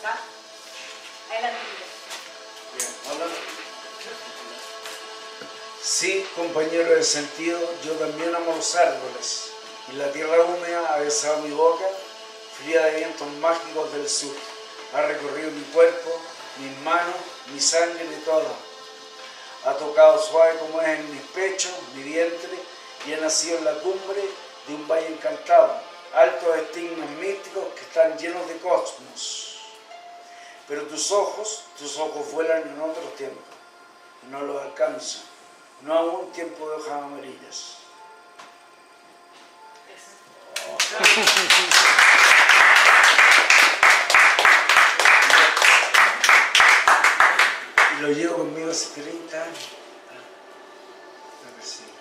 ¿va? Adelante. Bien, hola. Sí, compañero de sentido, yo también amo los árboles, y la tierra húmeda ha besado mi boca, fría de vientos mágicos del sur. Ha recorrido mi cuerpo, mis manos, mi sangre y todo. Ha tocado suave como es en mis pechos, mi vientre, y he nacido en la cumbre de un valle encantado, alto de estigmas místicos que están llenos de cosmos. Pero tus ojos vuelan en otro tiempo, y no los alcanzo. No a un tiempo de hojas amarillas. Y lo llevo conmigo hace 30 años. Me persigue.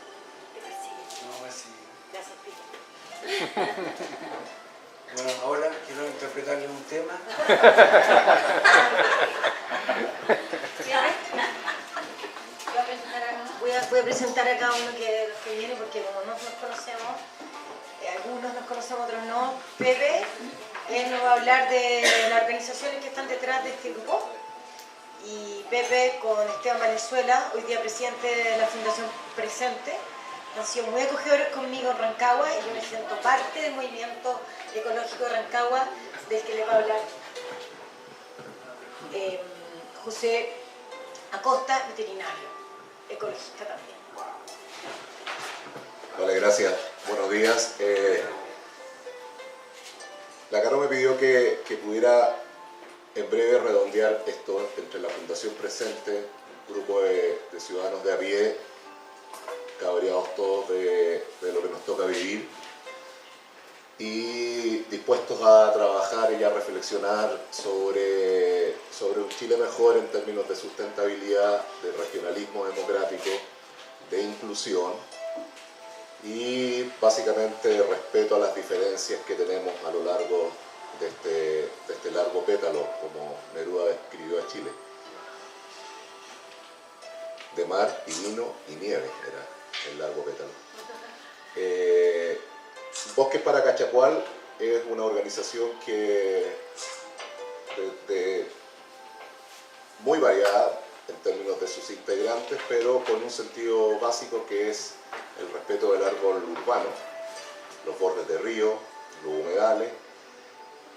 No, me persigue. Bueno, ahora quiero interpretarle un tema. Voy a presentar a cada uno que viene porque como no nos conocemos, algunos nos conocemos, otros no. Pepe, él nos va a hablar de las organizaciones que están detrás de este grupo. Y Pepe con Esteban Valenzuela, hoy día presidente de la Fundación Presente, han sido muy acogedores conmigo en Rancagua y yo me siento parte del movimiento ecológico de Rancagua del que le va a hablar José Acosta, veterinario, ecologista también. Vale, gracias. Buenos días. La Caro me pidió que pudiera en breve redondear esto entre la Fundación Presente, un grupo de ciudadanos de a pie, cabreados todos de lo que nos toca vivir y dispuestos a trabajar y a reflexionar sobre un Chile mejor en términos de sustentabilidad, de regionalismo democrático, de inclusión y básicamente respeto a las diferencias que tenemos a lo largo de este largo pétalo, como Neruda describió a Chile. De mar y vino y nieve era el largo pétalo. Bosques para Cachapual es una organización que muy variada en términos de sus integrantes, pero con un sentido básico que es el respeto del árbol urbano, los bordes de río, los humedales,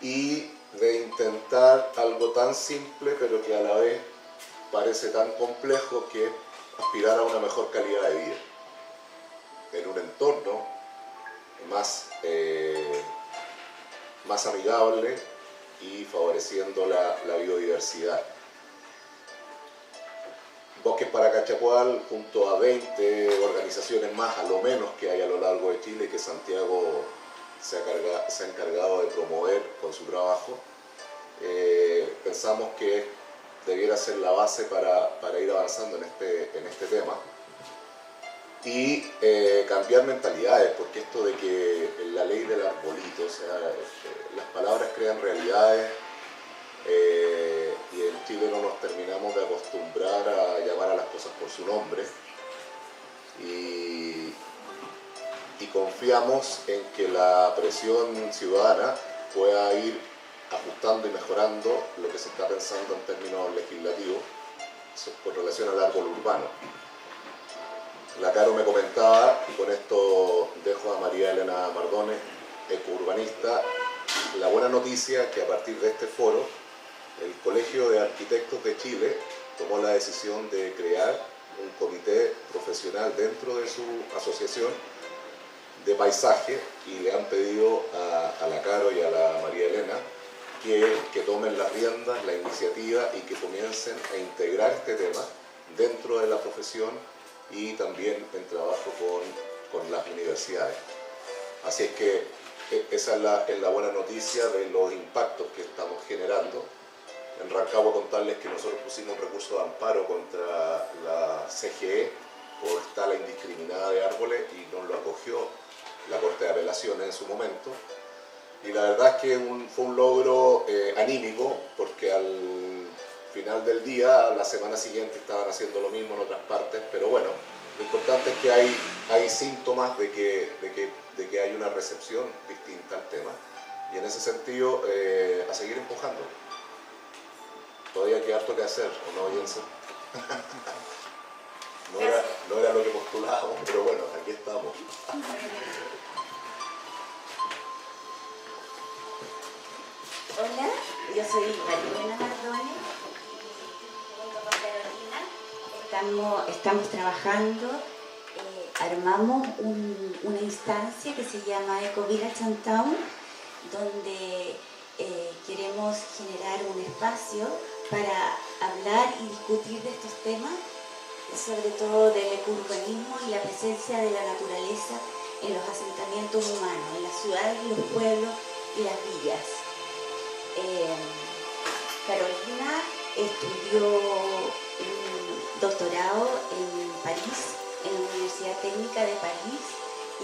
y de intentar algo tan simple pero que a la vez parece tan complejo, que es aspirar a una mejor calidad de vida en un entorno más amigable y favoreciendo la biodiversidad. Bosques para Cachapual, junto a 20 organizaciones más, a lo menos, que hay a lo largo de Chile, que Santiago se ha encargado de promover con su trabajo, pensamos que debiera ser la base para ir avanzando en este tema y cambiar mentalidades, porque esto de que la ley del arbolito, o sea, las palabras crean realidades, y en Chile no nos terminamos de acostumbrar a llamar a las cosas por su nombre y confiamos en que la presión ciudadana pueda ir ajustando y mejorando lo que se está pensando en términos legislativos con relación al árbol urbano. La Caro me comentaba, y con esto dejo a María Elena Mardones, ecourbanista, la buena noticia que a partir de este foro el Colegio de Arquitectos de Chile tomó la decisión de crear un comité profesional dentro de su asociación de paisaje y le han pedido a la Caro y a la María Elena que tomen las riendas, la iniciativa y que comiencen a integrar este tema dentro de la profesión y también en trabajo con las universidades. Así es que esa es la buena noticia de los impactos que estamos generando. En Rancagua contarles que nosotros pusimos un recurso de amparo contra la CGE por tala indiscriminada de árboles y nos lo acogió la Corte de Apelaciones en su momento. Y la verdad es que fue un logro anímico, porque al final del día, la semana siguiente estaban haciendo lo mismo en otras partes, pero bueno, lo importante es que hay síntomas de que hay una recepción distinta al tema, y en ese sentido a seguir empujando. todavía queda harto que hacer, ¿o no, Jensen? No era lo que postulábamos, pero bueno, aquí estamos. Hola, yo soy Marilena Mardone, junto con Carolina estamos trabajando, armamos una instancia que se llama Eco Village and Town, donde queremos generar un espacio para hablar y discutir de estos temas, sobre todo del ecourbanismo y la presencia de la naturaleza en los asentamientos humanos, en las ciudades, los pueblos y las villas. Carolina estudió un doctorado en París, en la Universidad Técnica de París,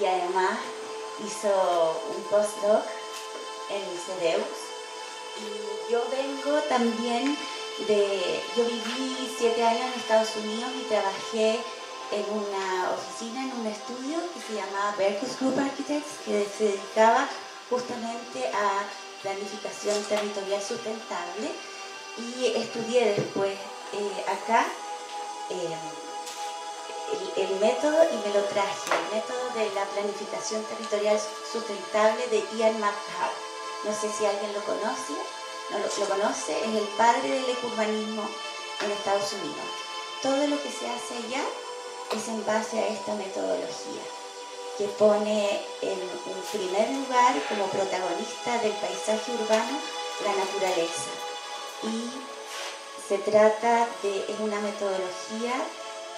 y además hizo un postdoc en CEDEUS. Y yo vengo también yo viví 7 años en Estados Unidos y trabajé en una oficina, en un estudio que se llamaba Berkus Group Architects, que se dedicaba justamente a planificación territorial sustentable, y estudié después acá el método, y me lo traje, el método de la planificación territorial sustentable de Ian McHugh. No sé si alguien lo conoce. No lo conoce, es el padre del ecourbanismo en Estados Unidos. Todo lo que se hace allá es en base a esta metodología, que pone en un primer lugar como protagonista del paisaje urbano la naturaleza. Y se trata es una metodología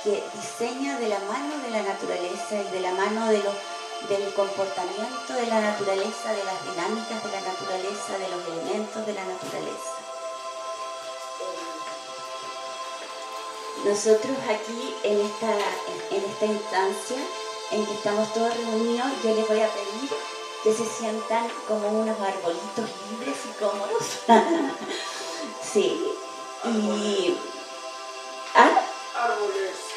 que diseña de la mano de la naturaleza y de la mano del comportamiento de la naturaleza, de las dinámicas de la naturaleza, de los elementos de la naturaleza. Nosotros aquí en esta instancia en que estamos todos reunidos, yo les voy a pedir que se sientan como unos arbolitos libres y cómodos. Sí. Y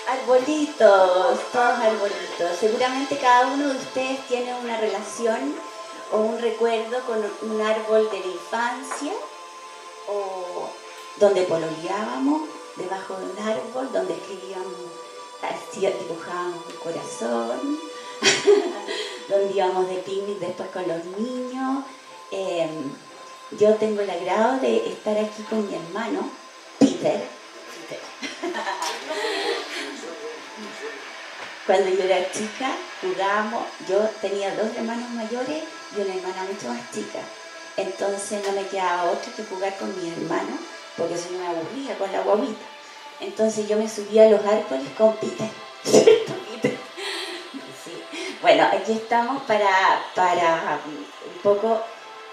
arbolitos, todos arbolitos. Seguramente cada uno de ustedes tiene una relación o un recuerdo con un árbol de la infancia, o donde pololeábamos debajo de un árbol, donde escribíamos, dibujábamos un corazón, donde íbamos de picnic después con los niños. Yo tengo el agrado de estar aquí con mi hermano, Peter. Cuando yo era chica, jugábamos, yo tenía 2 hermanos mayores y una hermana mucho más chica. Entonces no me quedaba otro que jugar con mi hermano, porque si no me aburría con la guaguita. Entonces yo me subía a los árboles con Peter. Sí. Bueno, aquí estamos para un poco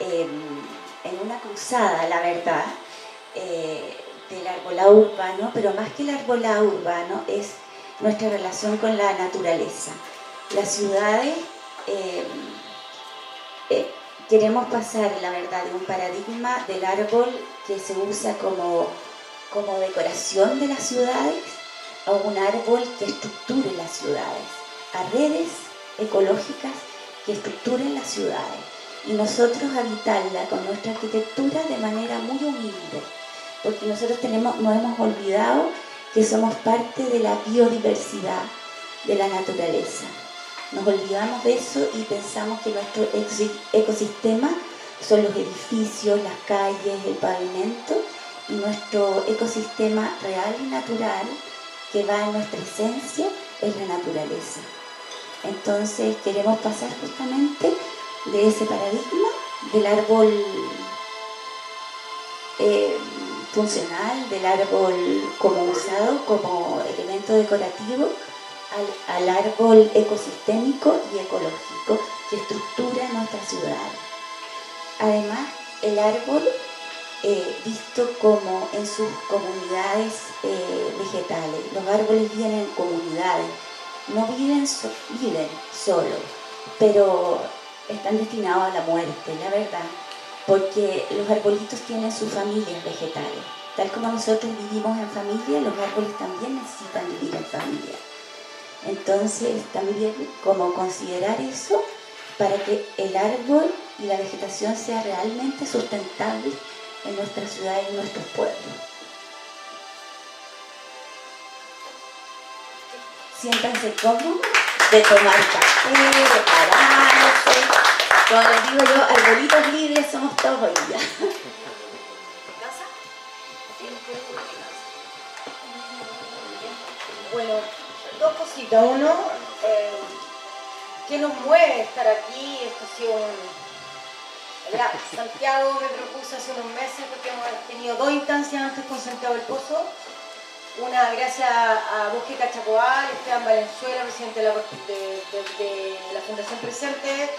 en una cruzada, la verdad, del arbolado urbano, pero más que el arbolado urbano es nuestra relación con la naturaleza. Las ciudades queremos pasar, la verdad, de un paradigma del árbol que se usa como decoración de las ciudades a un árbol que estructure las ciudades, a redes ecológicas que estructuren las ciudades, y nosotros habitarla con nuestra arquitectura de manera muy humilde, porque nosotros nos hemos olvidado que somos parte de la biodiversidad de la naturaleza. Nos olvidamos de eso y pensamos que nuestro ecosistema son los edificios, las calles, el pavimento, y nuestro ecosistema real y natural, que va en nuestra esencia, es la naturaleza. Entonces queremos pasar justamente de ese paradigma del árbol funcional, del árbol como usado como elemento decorativo, al árbol ecosistémico y ecológico que estructura nuestras ciudades. Además, el árbol visto como en sus comunidades vegetales. Los árboles viven en comunidades, no viven solos, pero están destinados a la muerte, la verdad, porque los arbolitos tienen sus familias vegetales. Tal como nosotros vivimos en familia, los árboles también necesitan vivir en familia. Entonces, también como considerar eso para que el árbol y la vegetación sea realmente sustentable en nuestras ciudades y en nuestros pueblos. siéntanse cómodos de tomar café, de pararse. Como les digo yo, arbolitos libres somos todos hoy día. Bueno, dos cositas. Uno, ¿qué nos mueve estar aquí? Esto ha sido ya, Santiago me propuso hace unos meses, porque hemos tenido dos instancias antes con Santiago del Pozo. Una gracias a Bosque Cachapoal, Esteban Valenzuela, presidente de la Fundación Presente.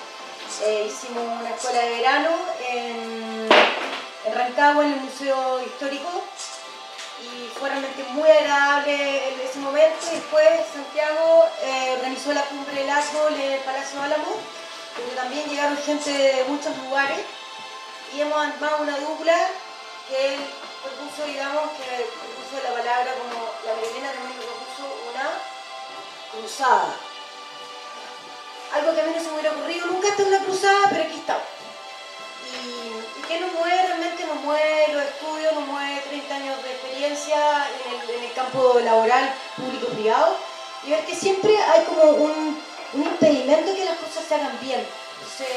Hicimos una escuela de verano en Rancagua, en el Museo Histórico, y fue realmente muy agradable en ese momento. Y después Santiago organizó la cumbre del árbol en el Palacio Álamo, donde también llegaron gente de muchos lugares, y hemos armado una dupla que él propuso, digamos, que propuso la palabra, como la Marilena también propuso, una cruzada. Algo que a mí no se me hubiera ocurrido nunca estar en una cruzada, pero aquí estamos. ¿Y qué nos mueve? Realmente nos mueve los estudios, nos mueve 30 años de experiencia en el campo laboral, público-privado, y ver que siempre hay como un impedimento que las cosas se hagan bien. Entonces,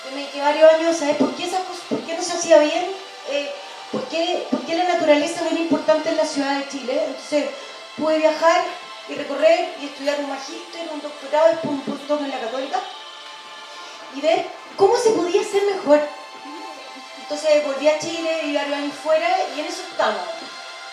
yo me dediqué varios años a saber por qué esas cosas, por qué no se hacía bien, por qué la naturaleza no era importante en la ciudad de Chile. Entonces, pude viajar y recorrer y estudiar un magíster, un doctorado, después un postdoc en la Católica, y ver cómo se podía hacer mejor. Entonces volví a Chile, viví varios años fuera, y en eso estamos.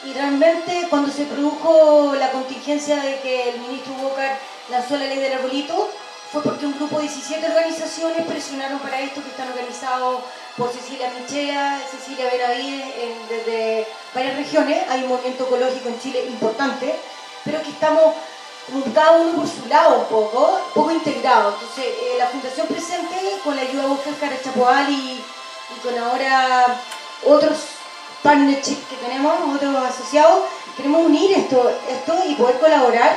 Y realmente cuando se produjo la contingencia de que el ministro Bócar lanzó la ley del arbolito, fue porque un grupo de 17 organizaciones presionaron para esto, que están organizados por Cecilia Michea, Cecilia Benavides, desde varias regiones. Hay un movimiento ecológico en Chile importante, pero que estamos como cada uno por su lado un poco integrados. Entonces la Fundación Presente, con la ayuda de Oscar Cachapoal y con ahora otros partnerships que tenemos, otros asociados, queremos unir esto y poder colaborar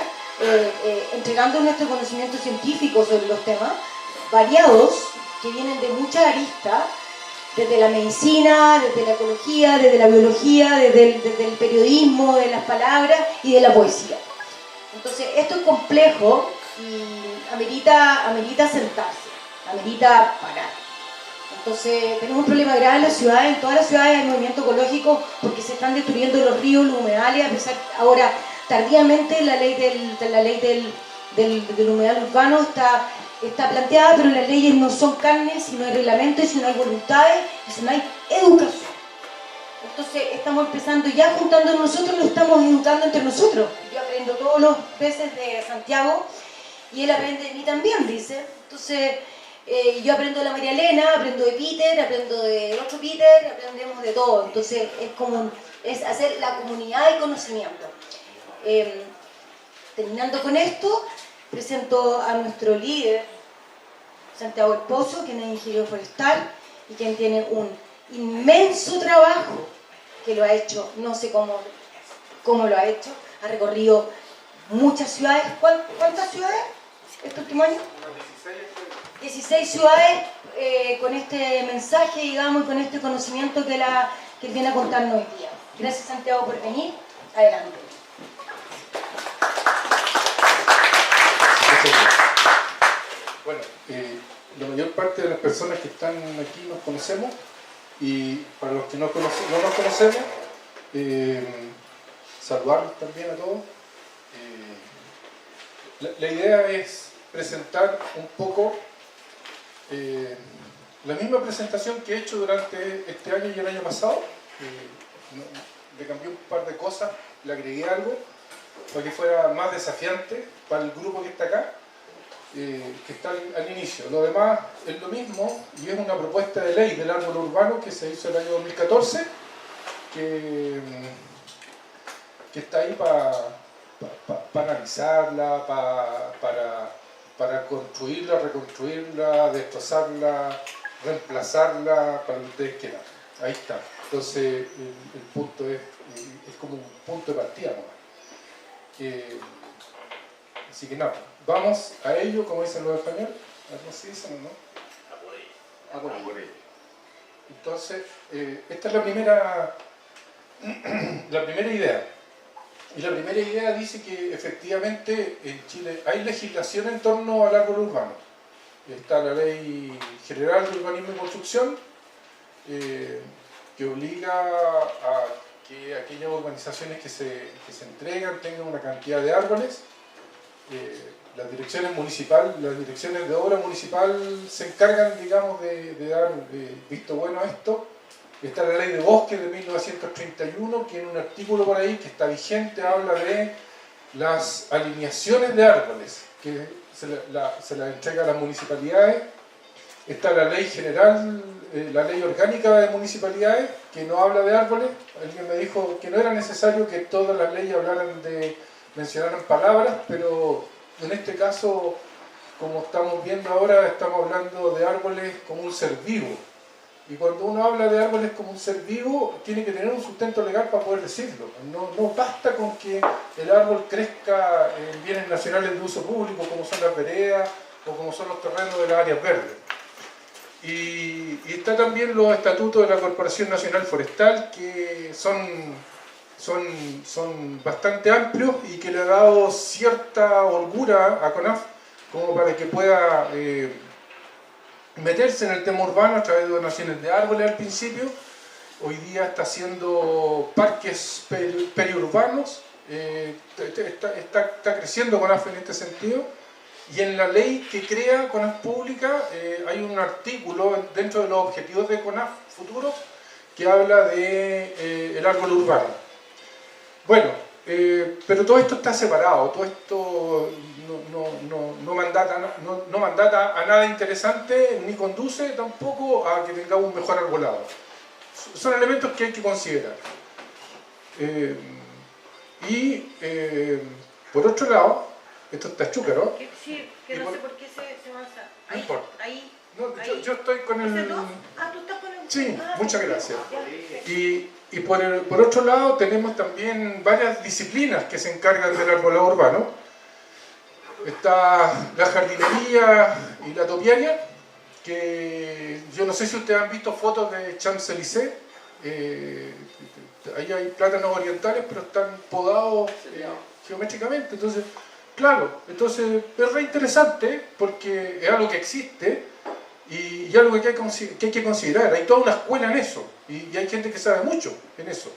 entregando nuestro conocimiento científico sobre los temas variados, que vienen de muchas aristas, desde la medicina, desde la ecología, desde la biología, desde el periodismo, de las palabras y de la poesía. Entonces esto es complejo y amerita sentarse, amerita parar. Entonces tenemos un problema grave en las ciudades. En todas las ciudades hay movimiento ecológico porque se están destruyendo los ríos, los humedales. A pesar, ahora tardíamente la ley del humedal urbano está planteada, pero las leyes no son carnes, si no hay reglamentos, si no hay voluntades, y si no hay educación. Entonces estamos empezando ya juntando nosotros, lo estamos educando entre nosotros. Yo aprendo todos los veces de Santiago y él aprende de mí también, dice. Entonces yo aprendo de la María Elena, aprendo de Peter, aprendo del otro Peter, aprendemos de todo. Entonces es hacer la comunidad de conocimiento. Terminando con esto, presento a nuestro líder, Santiago del Pozo, quien es ingeniero forestal y quien tiene un inmenso trabajo, que lo ha hecho, no sé cómo lo ha hecho, ha recorrido muchas ciudades. ¿Cuántas ciudades este último año? 16 ciudades, con este mensaje, digamos, y con este conocimiento que él viene a contarnos hoy día. Gracias, Santiago, por venir. Adelante. Bueno, la mayor parte de las personas que están aquí nos conocemos, y para los que no nos conocemos, saludarlos también a todos. La idea es presentar un poco la misma presentación que he hecho durante este año y el año pasado. Le cambié un par de cosas, le agregué algo para que fuera más desafiante para el grupo que está acá, que está al inicio. Lo demás es lo mismo, y es una propuesta de ley del árbol urbano que se hizo el año 2014, que está ahí para analizarla, para construirla, reconstruirla, destrozarla, reemplazarla, para lo que ustedes quieran. Ahí está. Entonces el punto es como un punto de partida nomás. Así que nada, vamos a ello, como dicen los españoles. ¿Algo así dicen o no? A por ello. Entonces, esta es la primera idea. Y la primera idea dice que efectivamente en Chile hay legislación en torno al árbol urbano. Está la Ley General de Urbanismo y Construcción, que obliga a que aquellas urbanizaciones que se entregan tengan una cantidad de árboles. Las direcciones de obra municipal se encargan, digamos, de dar visto bueno a esto. Está la Ley de Bosques de 1931, que en un artículo por ahí que está vigente habla de las alineaciones de árboles que se las entrega a las municipalidades. Está la Ley General, la Ley Orgánica de Municipalidades, que no habla de árboles. Alguien me dijo que no era necesario que todas las leyes mencionaran palabras, pero en este caso, como estamos viendo ahora, estamos hablando de árboles como un ser vivo. Y cuando uno habla de árboles como un ser vivo, tiene que tener un sustento legal para poder decirlo. No basta con que el árbol crezca en bienes nacionales de uso público, como son las veredas o como son los terrenos de las áreas verdes. Y está también los estatutos de la Corporación Nacional Forestal, que son bastante amplios y que le ha dado cierta holgura a CONAF como para que pueda meterse en el tema urbano a través de donaciones de árboles al principio. Hoy día está haciendo parques periurbanos, está creciendo CONAF en este sentido. Y en la ley que crea CONAF Pública hay un artículo dentro de los objetivos de CONAF futuros que habla de el árbol urbano. Bueno, pero todo esto está separado, todo esto no mandata a nada interesante, ni conduce tampoco a que tengamos un mejor arbolado. Son elementos que hay que considerar. Por otro lado, esto está chúcaro. Sí, que no sé por qué se avanza. No importa. Ahí. Yo estoy con el... ¿Tú estás con el...? Sí, muchas gracias. Y por otro lado tenemos también varias disciplinas que se encargan del arbolado urbano. Está la jardinería y la topiaria, que yo no sé si ustedes han visto fotos de Champs-Élysées. Ahí hay plátanos orientales, pero están podados geométricamente. Entonces, claro, entonces es re interesante porque es algo que existe y algo que hay que considerar. Hay toda una escuela en eso y hay gente que sabe mucho en eso.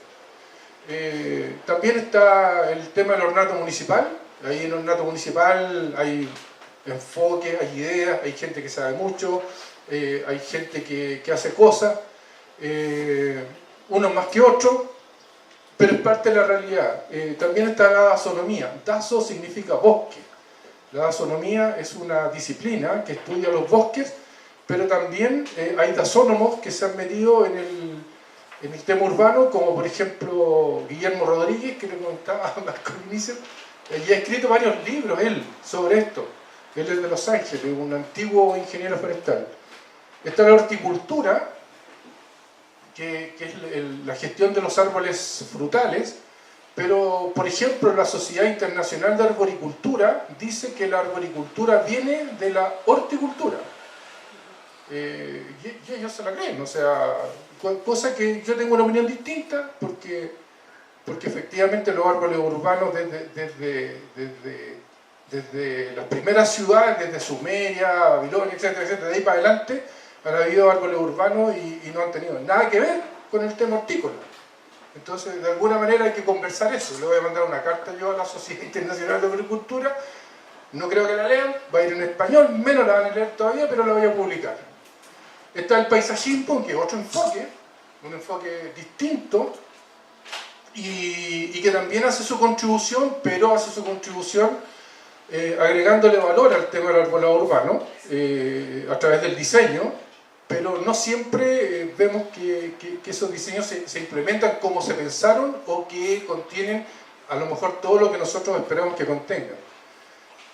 También está el tema del ornato municipal. Ahí en el ornato municipal hay enfoques, hay ideas, hay gente que sabe mucho, hay gente que hace cosas, unos más que otros, pero es parte de la realidad. También está la dasonomía. Daso significa bosque. La dasonomía es una disciplina que estudia los bosques, pero también hay dasónomos que se han metido en el tema urbano, como por ejemplo Guillermo Rodríguez, que le contaba al inicio, y ha escrito varios libros él sobre esto. Él es de Los Ángeles, un antiguo ingeniero forestal. Está la horticultura, que es la gestión de los árboles frutales, pero por ejemplo la Sociedad Internacional de Arboricultura dice que la arboricultura viene de la horticultura. Y ellos se la creen, o sea, cosa que yo tengo una opinión distinta, porque efectivamente los árboles urbanos desde las primeras ciudades, desde Sumeria, Babilonia, etcétera, etcétera, de ahí para adelante, han habido árboles urbanos y no han tenido nada que ver con el tema hortícola. Entonces, de alguna manera hay que conversar eso. Le voy a mandar una carta yo a la Sociedad Internacional de Agricultura, no creo que la lean, va a ir en español, menos la van a leer todavía, pero la voy a publicar. Está el paisajismo, que es otro enfoque, un enfoque distinto, y que también hace su contribución, pero hace su contribución agregándole valor al tema del arbolado urbano a través del diseño, pero no siempre vemos que esos diseños se implementan como se pensaron o que contienen a lo mejor todo lo que nosotros esperamos que contengan.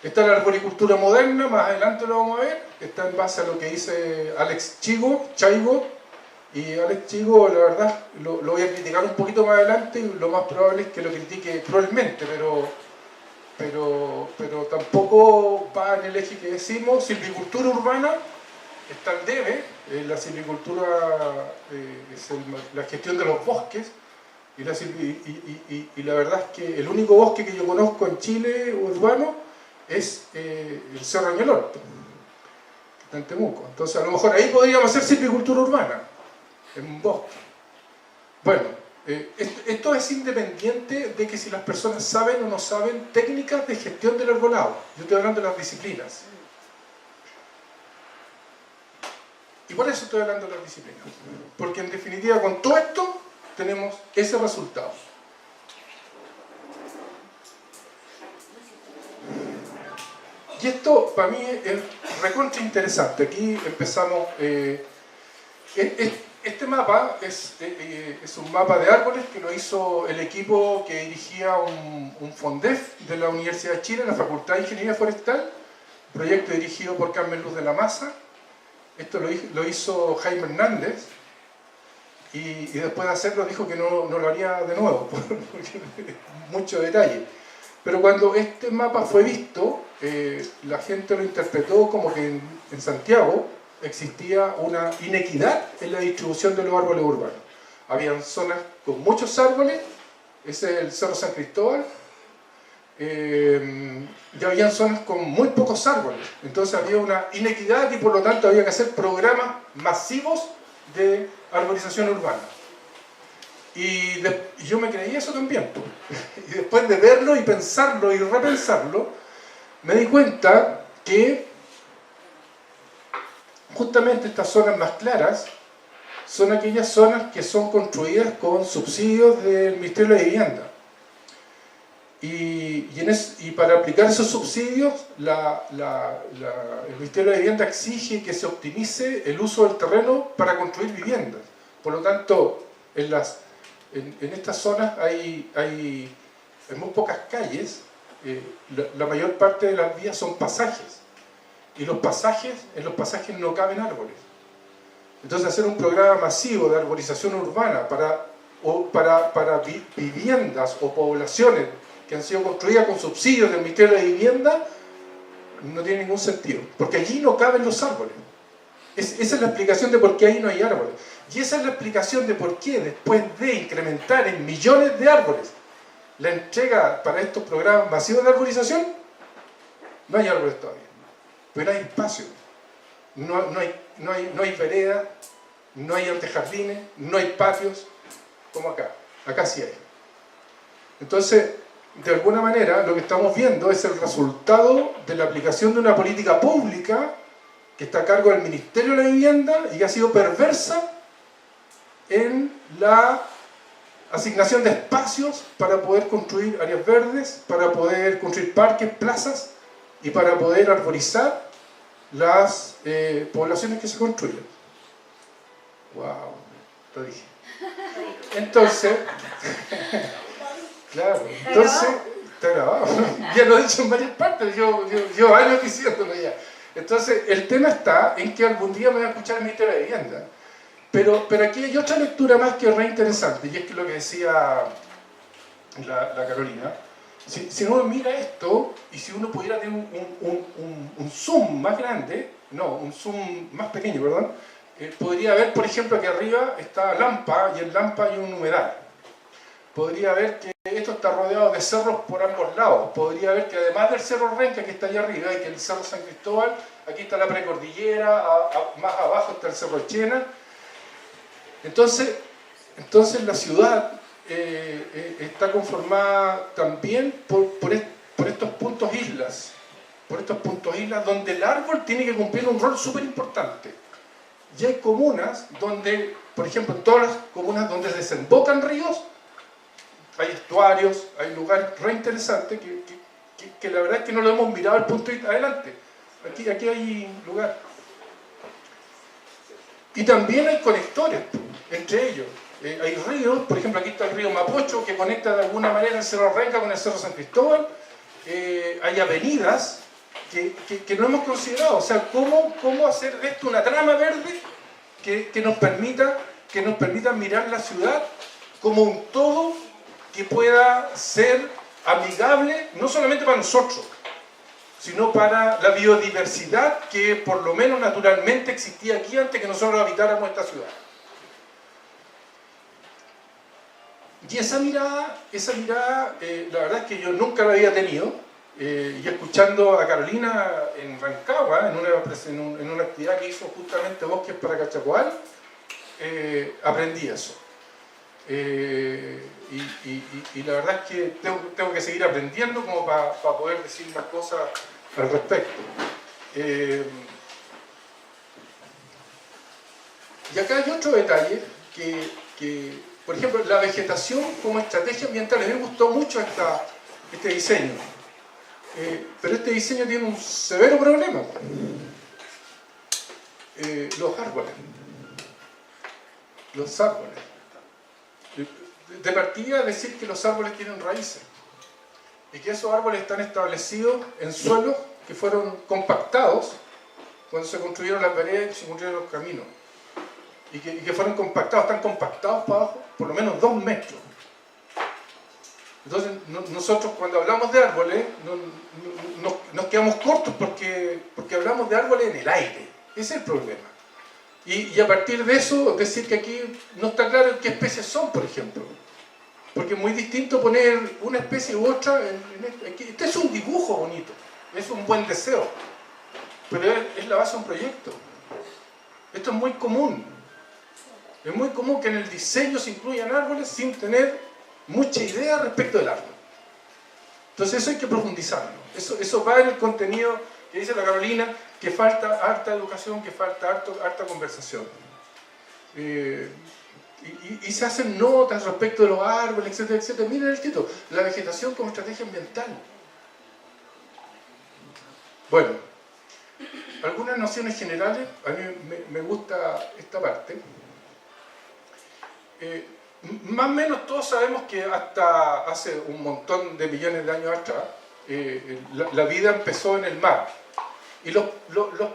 Está la arboricultura moderna, más adelante lo vamos a ver, está en base a lo que dice Alex Chaigo, y Alex Chaigo, la verdad, lo voy a criticar un poquito más adelante, y lo más probable es que lo critique cruelmente, pero tampoco va en el eje que decimos. Silvicultura urbana, está el DEBE, la silvicultura es la gestión de los bosques, Y la verdad es que el único bosque que yo conozco en Chile urbano es el Cerro Ñelol, que está en Temuco. Entonces a lo mejor ahí podríamos hacer silvicultura urbana, en un bosque. Bueno, esto es independiente de que si las personas saben o no saben técnicas de gestión del arbolado. Yo estoy hablando de las disciplinas. Y por eso estoy hablando de las disciplinas. Porque en definitiva con todo esto tenemos ese resultado. Y esto para mí es recontra interesante. Aquí empezamos... este mapa es un mapa de árboles que lo hizo el equipo que dirigía un FONDEF de la Universidad de Chile, la Facultad de Ingeniería Forestal, proyecto dirigido por Carmen Luz de la Maza. Esto lo hizo Jaime Hernández y después de hacerlo dijo que no lo haría de nuevo, porque mucho detalle. Pero cuando este mapa fue visto, la gente lo interpretó como que en Santiago existía una inequidad en la distribución de los árboles urbanos. Habían zonas con muchos árboles, ese es el Cerro San Cristóbal, y habían zonas con muy pocos árboles. Entonces había una inequidad y por lo tanto había que hacer programas masivos de arborización urbana. Y yo me creí eso también. Y después de verlo y pensarlo y repensarlo, me di cuenta que justamente estas zonas más claras son aquellas zonas que son construidas con subsidios del Ministerio de Vivienda. Y para aplicar esos subsidios, el Ministerio de Vivienda exige que se optimice el uso del terreno para construir viviendas. Por lo tanto, en estas zonas hay muy pocas calles, la mayor parte de las vías son pasajes. Y en los pasajes no caben árboles. Entonces hacer un programa masivo de arborización urbana para viviendas o poblaciones que han sido construidas con subsidios del Ministerio de Vivienda no tiene ningún sentido, porque allí no caben los árboles. Esa es la explicación de por qué ahí no hay árboles. Y esa es la explicación de por qué después de incrementar en millones de árboles la entrega para estos programas masivos de arborización, no hay árboles todavía. Pero hay espacio, no hay vereda, no hay antejardines, no hay patios, como acá sí hay. Entonces, de alguna manera, lo que estamos viendo es el resultado de la aplicación de una política pública que está a cargo del Ministerio de la Vivienda y que ha sido perversa en la asignación de espacios para poder construir áreas verdes, para poder construir parques, plazas, y para poder arborizar las poblaciones que se construyen. ¡Wow! Lo dije. Entonces, claro, entonces, está grabado. Ya lo he dicho en varias partes, yo años diciéndolo ya. Entonces, el tema está en que algún día me voy a escuchar el Ministerio de Vivienda. Pero aquí hay otra lectura más que es re interesante, y es que lo que decía la Carolina. Si uno mira esto, y si uno pudiera tener un zoom más grande, no, un zoom más pequeño, perdón, podría ver, por ejemplo, que arriba está Lampa, y en Lampa hay un humedal. Podría ver que esto está rodeado de cerros por ambos lados. Podría ver que además del Cerro Renca, que está allá arriba, y que el Cerro San Cristóbal, aquí está la precordillera, más abajo está el Cerro Chena. Entonces la ciudad está conformada también por estos puntos islas, donde el árbol tiene que cumplir un rol súper importante. Y hay comunas donde, por ejemplo, en todas las comunas donde desembocan ríos, hay estuarios, hay lugares re interesantes que la verdad es que no lo hemos mirado al punto de adelante. Aquí hay lugar. Y también hay conectores entre ellos. Hay ríos, por ejemplo aquí está el río Mapocho que conecta de alguna manera el Cerro Renca con el Cerro San Cristóbal. Hay avenidas que no hemos considerado. O sea, ¿cómo hacer de esto una trama verde que nos permita mirar la ciudad como un todo que pueda ser amigable no solamente para nosotros, sino para la biodiversidad que por lo menos naturalmente existía aquí antes que nosotros habitáramos esta ciudad. Y esa mirada, la verdad es que yo nunca la había tenido. Y escuchando a Carolina en Rancagua, en una actividad que hizo justamente Bosques para Cachapoal, aprendí eso. Y la verdad es que tengo que seguir aprendiendo como para poder decir más cosas al respecto. Y acá hay otro detalle que, por ejemplo, la vegetación como estrategia ambiental. A mí me gustó mucho este diseño. Pero este diseño tiene un severo problema. Los árboles. Los árboles. De partida, decir que los árboles tienen raíces. Y que esos árboles están establecidos en suelos que fueron compactados cuando se construyeron las veredas y se construyeron los caminos. Y que fueron compactados, están compactados para abajo por lo menos 2 metros. Entonces, nosotros cuando hablamos de árboles, nos quedamos cortos porque hablamos de árboles en el aire. Ese es el problema. Y a partir de eso, decir que aquí no está claro qué especies son, por ejemplo. Porque es muy distinto poner una especie u otra. Este es un dibujo bonito, es un buen deseo, pero es la base de un proyecto. Esto es muy común. Es muy común que en el diseño se incluyan árboles sin tener mucha idea respecto del árbol. Entonces eso hay que profundizarlo. Eso va en el contenido que dice la Carolina, que falta harta educación, que falta harta conversación. Y se hacen notas respecto de los árboles, etcétera, etcétera. Miren el título, la vegetación como estrategia ambiental. Bueno, algunas nociones generales, a mí me gusta esta parte. Más o menos todos sabemos que hasta hace un montón de millones de años atrás, la vida empezó en el mar. Y los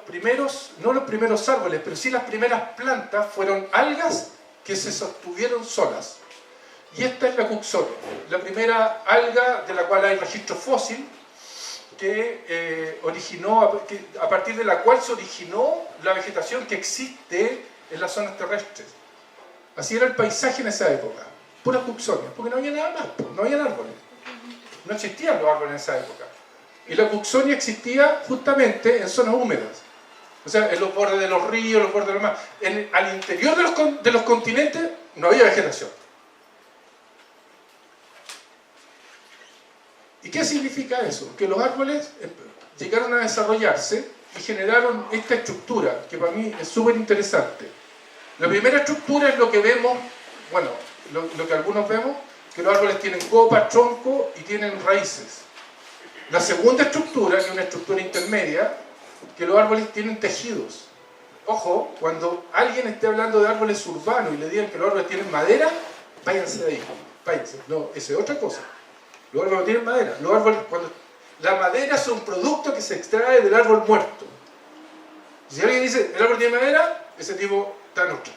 primeros, no los primeros árboles, pero sí las primeras plantas fueron algas que se sostuvieron solas. Y esta es la Cooksonia, la primera alga de la cual hay registro fósil, que a partir de la cual se originó la vegetación que existe en las zonas terrestres. Así era el paisaje en esa época, puras Cooksonia, porque no había nada más, no había árboles. No existían los árboles en esa época. Y la Cooksonia existía justamente en zonas húmedas. O sea, en los bordes de los ríos, los bordes de los mares. Al interior de los continentes no había vegetación. ¿Y qué significa eso? Que los árboles llegaron a desarrollarse y generaron esta estructura, que para mí es súper interesante. La primera estructura es lo que vemos, bueno, lo que algunos vemos, que los árboles tienen copa, tronco y tienen raíces. La segunda estructura, que es una estructura intermedia, que los árboles tienen tejidos. Ojo, cuando alguien esté hablando de árboles urbanos y le digan que los árboles tienen madera, váyanse de ahí, váyanse. No, esa es otra cosa. Los árboles no tienen madera. Los árboles, la madera es un producto que se extrae del árbol muerto. Si alguien dice, el árbol tiene madera, ese tipo está en otra.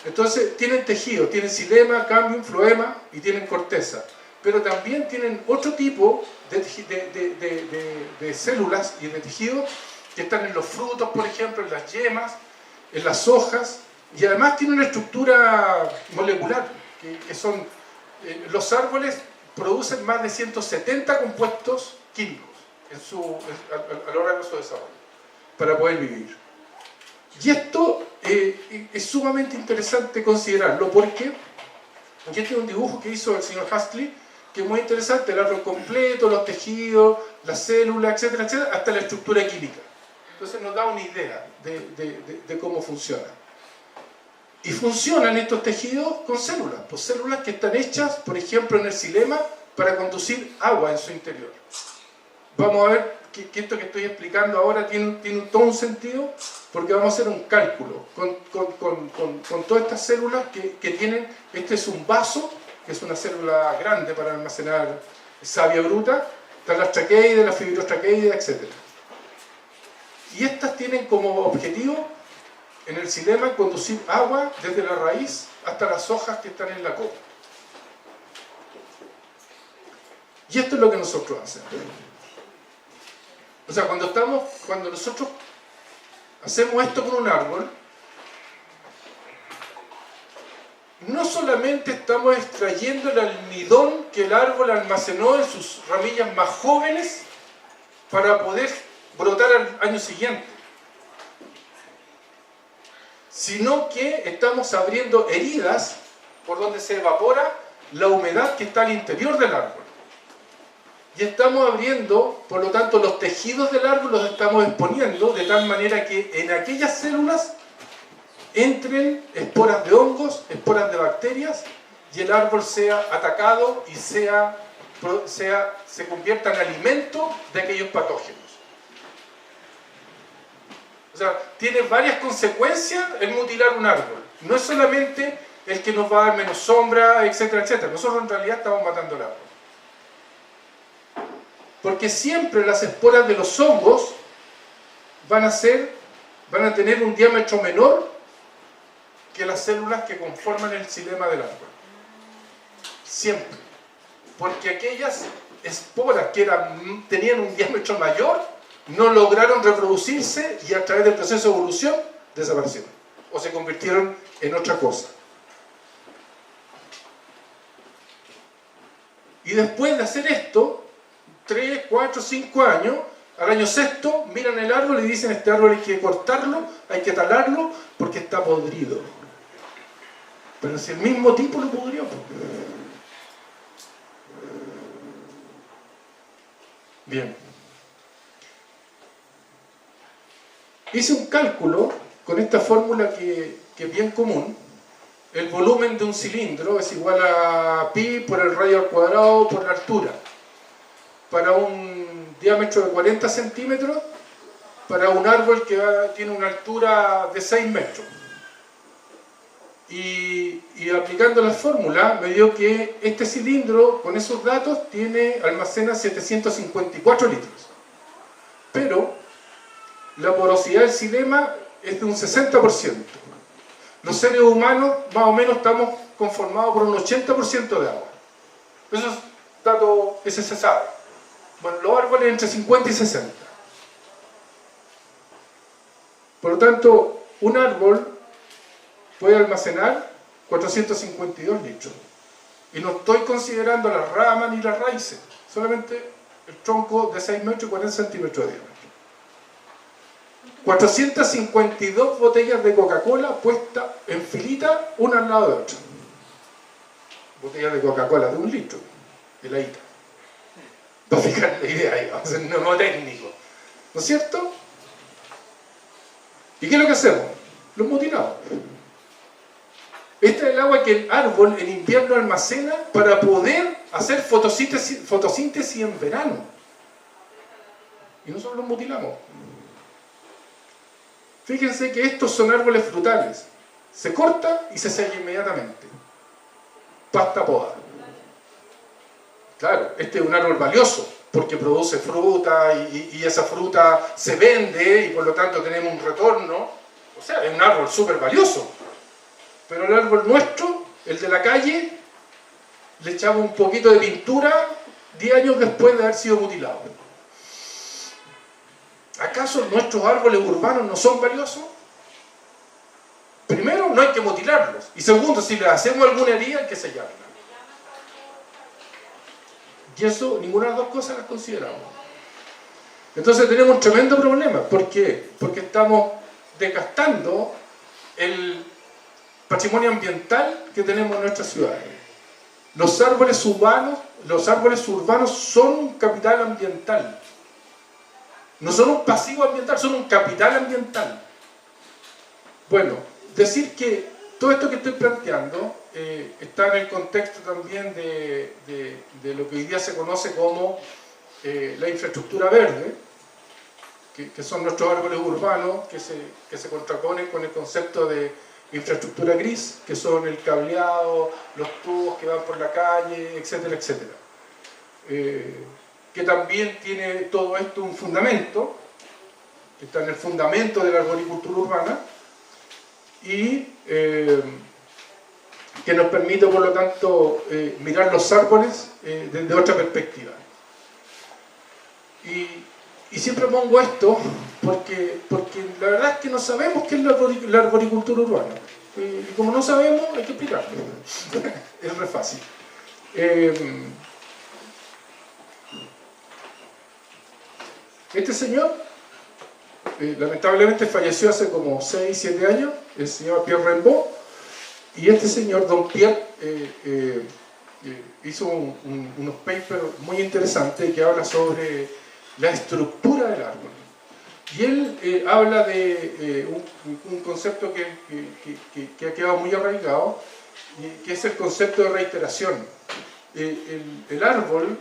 Entonces, tienen tejido, tienen xilema, cambium, floema y tienen corteza. Pero también tienen otro tipo de células y de tejidos que están en los frutos, por ejemplo, en las yemas, en las hojas, y además tienen una estructura molecular, que son, los árboles producen más de 170 compuestos químicos a lo largo de su desarrollo, para poder vivir. Y esto es sumamente interesante considerarlo, porque aquí este es un dibujo que hizo el señor Huxley, que es muy interesante, el árbol completo, los tejidos, las células, etcétera, etcétera, hasta la estructura química. Entonces nos da una idea de cómo funciona. Y funcionan estos tejidos con células, pues células que están hechas, por ejemplo, en el xilema, para conducir agua en su interior. Vamos a ver que esto que estoy explicando ahora tiene todo un sentido, porque vamos a hacer un cálculo con todas estas células que tienen, este es un vaso, que es una célula grande para almacenar savia bruta, están las traqueides, las fibrotraqueides, etc. Y estas tienen como objetivo, en el xilema, conducir agua desde la raíz hasta las hojas que están en la copa. Y esto es lo que nosotros hacemos. O sea, cuando nosotros hacemos esto con un árbol, no solamente estamos extrayendo el almidón que el árbol almacenó en sus ramillas más jóvenes para poder brotar al año siguiente, sino que estamos abriendo heridas por donde se evapora la humedad que está al interior del árbol. Y estamos abriendo, por lo tanto, los tejidos del árbol los estamos exponiendo de tal manera que en aquellas células entren esporas de hongos, esporas de bacterias, y el árbol sea atacado y se convierta en alimento de aquellos patógenos. O sea, tiene varias consecuencias el mutilar un árbol. No es solamente el que nos va a dar menos sombra, etcétera, etcétera. Nosotros en realidad estamos matando el árbol. Porque siempre las esporas de los hongos van a tener un diámetro menor que las células que conforman el xilema del árbol. Siempre. Porque aquellas esporas que tenían un diámetro mayor no lograron reproducirse y a través del proceso de evolución desaparecieron o se convirtieron en otra cosa. Y después de hacer esto, 3, 4, 5 años, al año sexto, miran el árbol y dicen: este árbol hay que cortarlo, hay que talarlo porque está podrido. Pero si el mismo tipo lo pudrió. Bien. Hice un cálculo con esta fórmula que es bien común. El volumen de un cilindro es igual a pi por el radio al cuadrado por la altura. Para un diámetro de 40 centímetros, para un árbol que tiene una altura de 6 metros. Y aplicando la fórmula me dio que este cilindro, con esos datos, almacena 754 litros. Pero la porosidad del xilema es de un 60%. Los seres humanos más o menos estamos conformados por un 80% de agua. Eso es dato que se sabe. Bueno, los árboles entre 50 y 60. Por lo tanto, un árbol puede almacenar 452 litros. Y no estoy considerando las ramas ni las raíces, solamente el tronco de 6 metros y 40 centímetros de diámetro. 452 botellas de Coca-Cola puestas en filita, una al lado de otra. Botellas de Coca-Cola de 1 litro, heladita. Para fijar la idea ahí, vamos a ser mnemotécnico. ¿No es cierto? ¿Y qué es lo que hacemos? Los mutilamos. Esta es el agua que el árbol en invierno almacena para poder hacer fotosíntesis en verano. Y nosotros los mutilamos. Fíjense que estos son árboles frutales. Se corta y se sella inmediatamente. Pasta poda. Claro, este es un árbol valioso porque produce fruta y esa fruta se vende y por lo tanto tenemos un retorno. O sea, es un árbol súper valioso. Pero el árbol nuestro, el de la calle, le echamos un poquito de pintura 10 años después de haber sido mutilado. ¿Acaso nuestros árboles urbanos no son valiosos? Primero, no hay que mutilarlos. Y segundo, si les hacemos alguna herida, hay que sellarla. Y eso, ninguna de las dos cosas las consideramos. Entonces tenemos un tremendo problema. ¿Por qué? Porque estamos desgastando el patrimonio ambiental que tenemos en nuestras ciudades. Los árboles urbanos son un capital ambiental. No son un pasivo ambiental, son un capital ambiental. Bueno, decir que todo esto que estoy planteando está en el contexto también de lo que hoy día se conoce como la infraestructura verde, que son nuestros árboles urbanos que se contraponen con el concepto de infraestructura gris, que son el cableado, los tubos que van por la calle, etcétera, etcétera. Que también tiene todo esto un fundamento, que está en el fundamento de la arboricultura urbana, y que nos permite, por lo tanto, mirar los árboles desde otra perspectiva. Y siempre pongo esto porque la verdad es que no sabemos qué es la arboricultura urbana. y como no sabemos, hay que explicarlo. Es re fácil. Este señor, lamentablemente falleció hace como 6, 7 años, el señor Pierre Rimbaud, y este señor, don Pierre, hizo unos papers muy interesantes que habla sobre la estructura del árbol. Y él habla de un concepto que ha quedado muy arraigado, que es el concepto de reiteración. El árbol,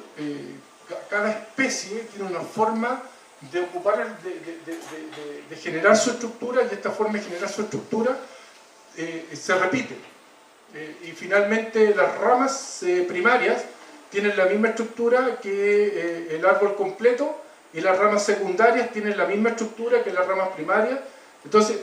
cada especie tiene una forma de ocupar, de generar su estructura, y esta forma de generar su estructura se repite. Y finalmente las ramas primarias tienen la misma estructura que el árbol completo, y las ramas secundarias tienen la misma estructura que las ramas primarias. Entonces,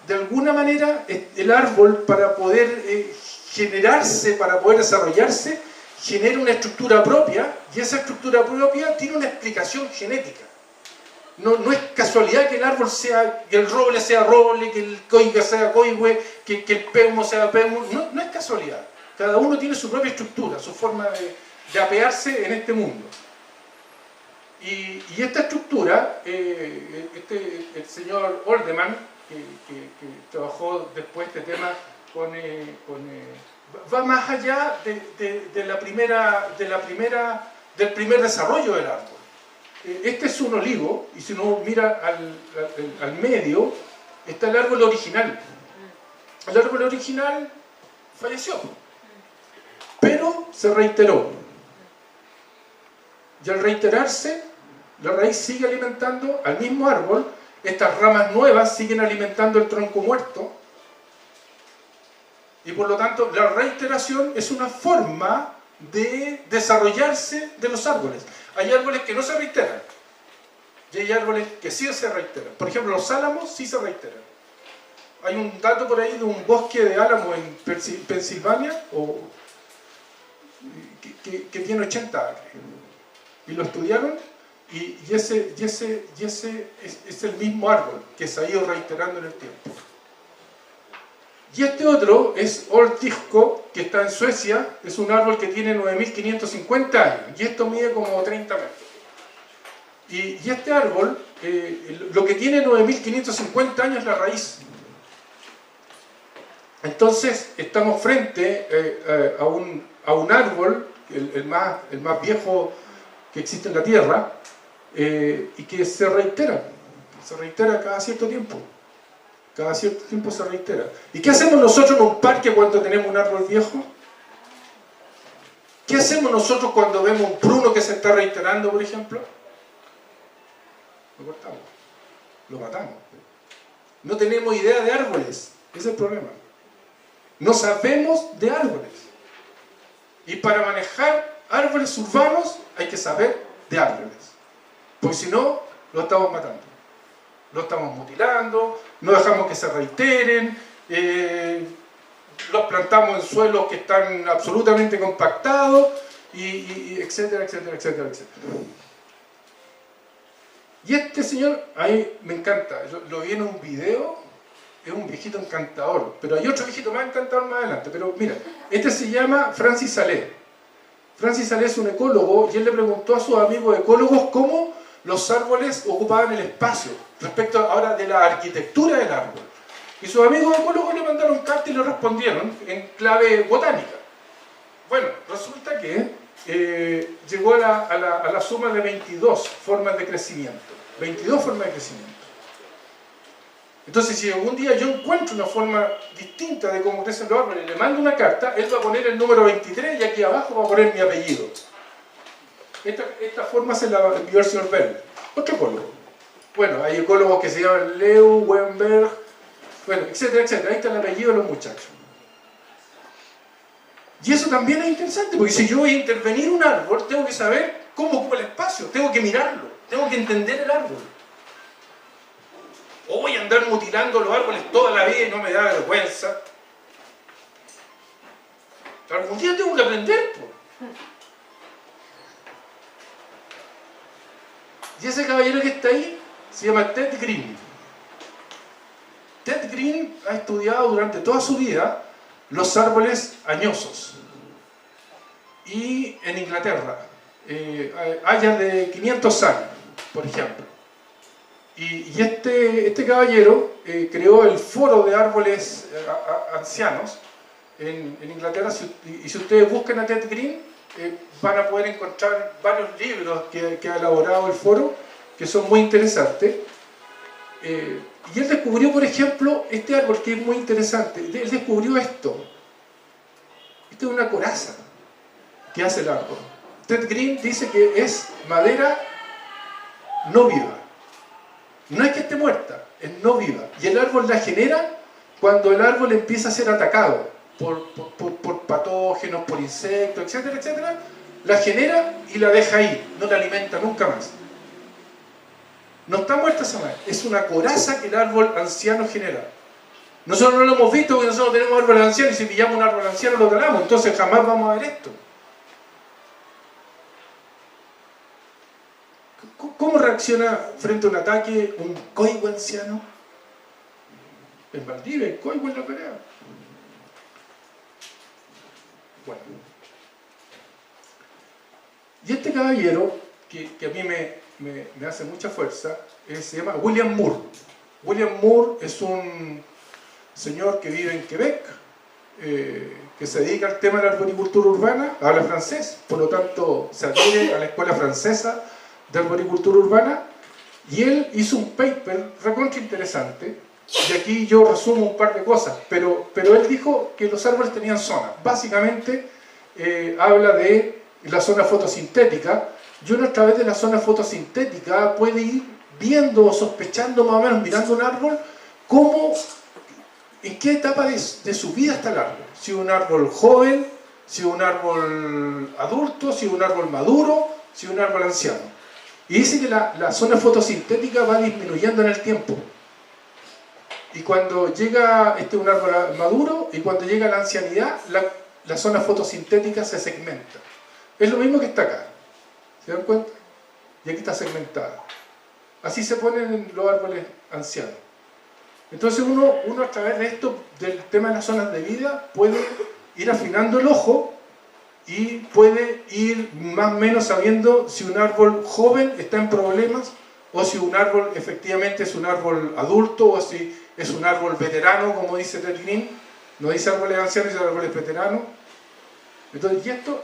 de alguna manera, el árbol, para poder generarse, para poder desarrollarse, genera una estructura propia, y esa estructura propia tiene una explicación genética. No es casualidad que el árbol sea, que el roble sea roble, que el coigüe sea coigüe, que el peumo sea peumo. No es casualidad. Cada uno tiene su propia estructura, su forma de apearse en este mundo. Y esta estructura, el señor Oldeman, que trabajó después este tema va más allá del primer desarrollo del árbol. Este es un olivo, y si uno mira al medio, está el árbol original. El árbol original falleció, pero se reiteró. Y al reiterarse, la raíz sigue alimentando al mismo árbol, estas ramas nuevas siguen alimentando el tronco muerto, y por lo tanto la reiteración es una forma de desarrollarse de los árboles. Hay árboles que no se reiteran, y hay árboles que sí se reiteran. Por ejemplo, los álamos sí se reiteran. Hay un dato por ahí de un bosque de álamo en Pensilvania que tiene 80 acres. Y lo estudiaron, y ese es el mismo árbol que se ha ido reiterando en el tiempo. Y este otro es Oltisco, que está en Suecia. Es un árbol que tiene 9.550 años, y esto mide como 30 metros. Y este árbol, lo que tiene 9.550 años es la raíz. Entonces estamos frente a un árbol, el más viejo que existe en la Tierra, y que se reitera cada cierto tiempo. Cada cierto tiempo se reitera. ¿Y qué hacemos nosotros en un parque cuando tenemos un árbol viejo? ¿Qué hacemos nosotros cuando vemos un pruno que se está reiterando, por ejemplo? Lo cortamos, lo matamos. No tenemos idea de árboles, ese es el problema. No sabemos de árboles. Y para manejar árboles urbanos hay que saber de árboles, porque si no, lo estamos matando. Lo estamos mutilando, no dejamos que se reiteren, los plantamos en suelos que están absolutamente compactados, y etcétera, etcétera, etcétera, etcétera. Y este señor, a mí me encanta, lo vi en un video, es un viejito encantador, pero hay otro viejito más encantador más adelante. Pero mira, este se llama Francis Salé. Francis Salé es un ecólogo, y él le preguntó a sus amigos ecólogos cómo los árboles ocupaban el espacio, respecto ahora de la arquitectura del árbol. Y sus amigos ecólogos le mandaron cartas y le respondieron en clave botánica. Bueno, resulta que llegó a la suma de 22 formas de crecimiento. 22 formas de crecimiento. Entonces, si algún día yo encuentro una forma distinta de cómo crecen los árboles y le mando una carta, él va a poner el número 23 y aquí abajo va a poner mi apellido. Esta forma se la envió el señor Bell, otro ecólogo. Bueno, hay ecólogos que se llaman Leu, Weinberg, bueno, etcétera, etcétera. Ahí está el apellido de los muchachos. Y eso también es interesante, porque si yo voy a intervenir un árbol, tengo que saber cómo ocupa el espacio, tengo que mirarlo, tengo que entender el árbol. O voy a andar mutilando los árboles toda la vida y no me da vergüenza. Algún día tengo que aprender, pues. Y ese caballero que está ahí se llama Ted Green. Ted Green ha estudiado durante toda su vida los árboles añosos. Y en Inglaterra, hayas de 500 años, por ejemplo. Y este caballero creó el foro de árboles ancianos en Inglaterra, y si ustedes buscan a Ted Green, van a poder encontrar varios libros que ha elaborado el foro, que son muy interesantes. Y él descubrió, por ejemplo, este árbol que es muy interesante. Él descubrió esto. Esto es una coraza que hace el árbol. Ted Green dice que es madera no viva. No es que esté muerta, es no viva. Y el árbol la genera cuando el árbol empieza a ser atacado por patógenos, por insectos, etcétera, etcétera. La genera y la deja ahí, no la alimenta nunca más. No está muerta esa madera, es una coraza que el árbol anciano genera. Nosotros no lo hemos visto porque nosotros tenemos árboles ancianos y si pillamos un árbol anciano lo talamos, entonces jamás vamos a ver esto. ¿Cómo reacciona frente a un ataque un coigüe anciano? En Valdivia, el coigüe en la pelea. Bueno. Y este caballero, que a mí me hace mucha fuerza, se llama William Moore. William Moore es un señor que vive en Quebec, que se dedica al tema de la arboricultura urbana, habla francés, por lo tanto se adhiere a la escuela francesa de arboricultura urbana, y él hizo un paper recontra interesante, y aquí yo resumo un par de cosas, pero él dijo que los árboles tenían zonas. Básicamente habla de la zona fotosintética, y uno a través de la zona fotosintética puede ir viendo o sospechando más o menos, mirando un árbol, en qué etapa de su vida está el árbol. Si es un árbol joven, si es un árbol adulto, si es un árbol maduro, si es un árbol anciano. Y dice que la zona fotosintética va disminuyendo en el tiempo. Y cuando llega un árbol maduro y cuando llega la ancianidad, la zona fotosintética se segmenta. Es lo mismo que está acá. ¿Se dan cuenta? Y aquí está segmentada. Así se ponen los árboles ancianos. Entonces uno a través de esto, del tema de las zonas de vida, puede ir afinando el ojo y puede ir más o menos sabiendo si un árbol joven está en problemas o si un árbol efectivamente es un árbol adulto o si es un árbol veterano, como dice Ted Green. No dice árboles ancianos, dice árboles veteranos. Entonces, y esto,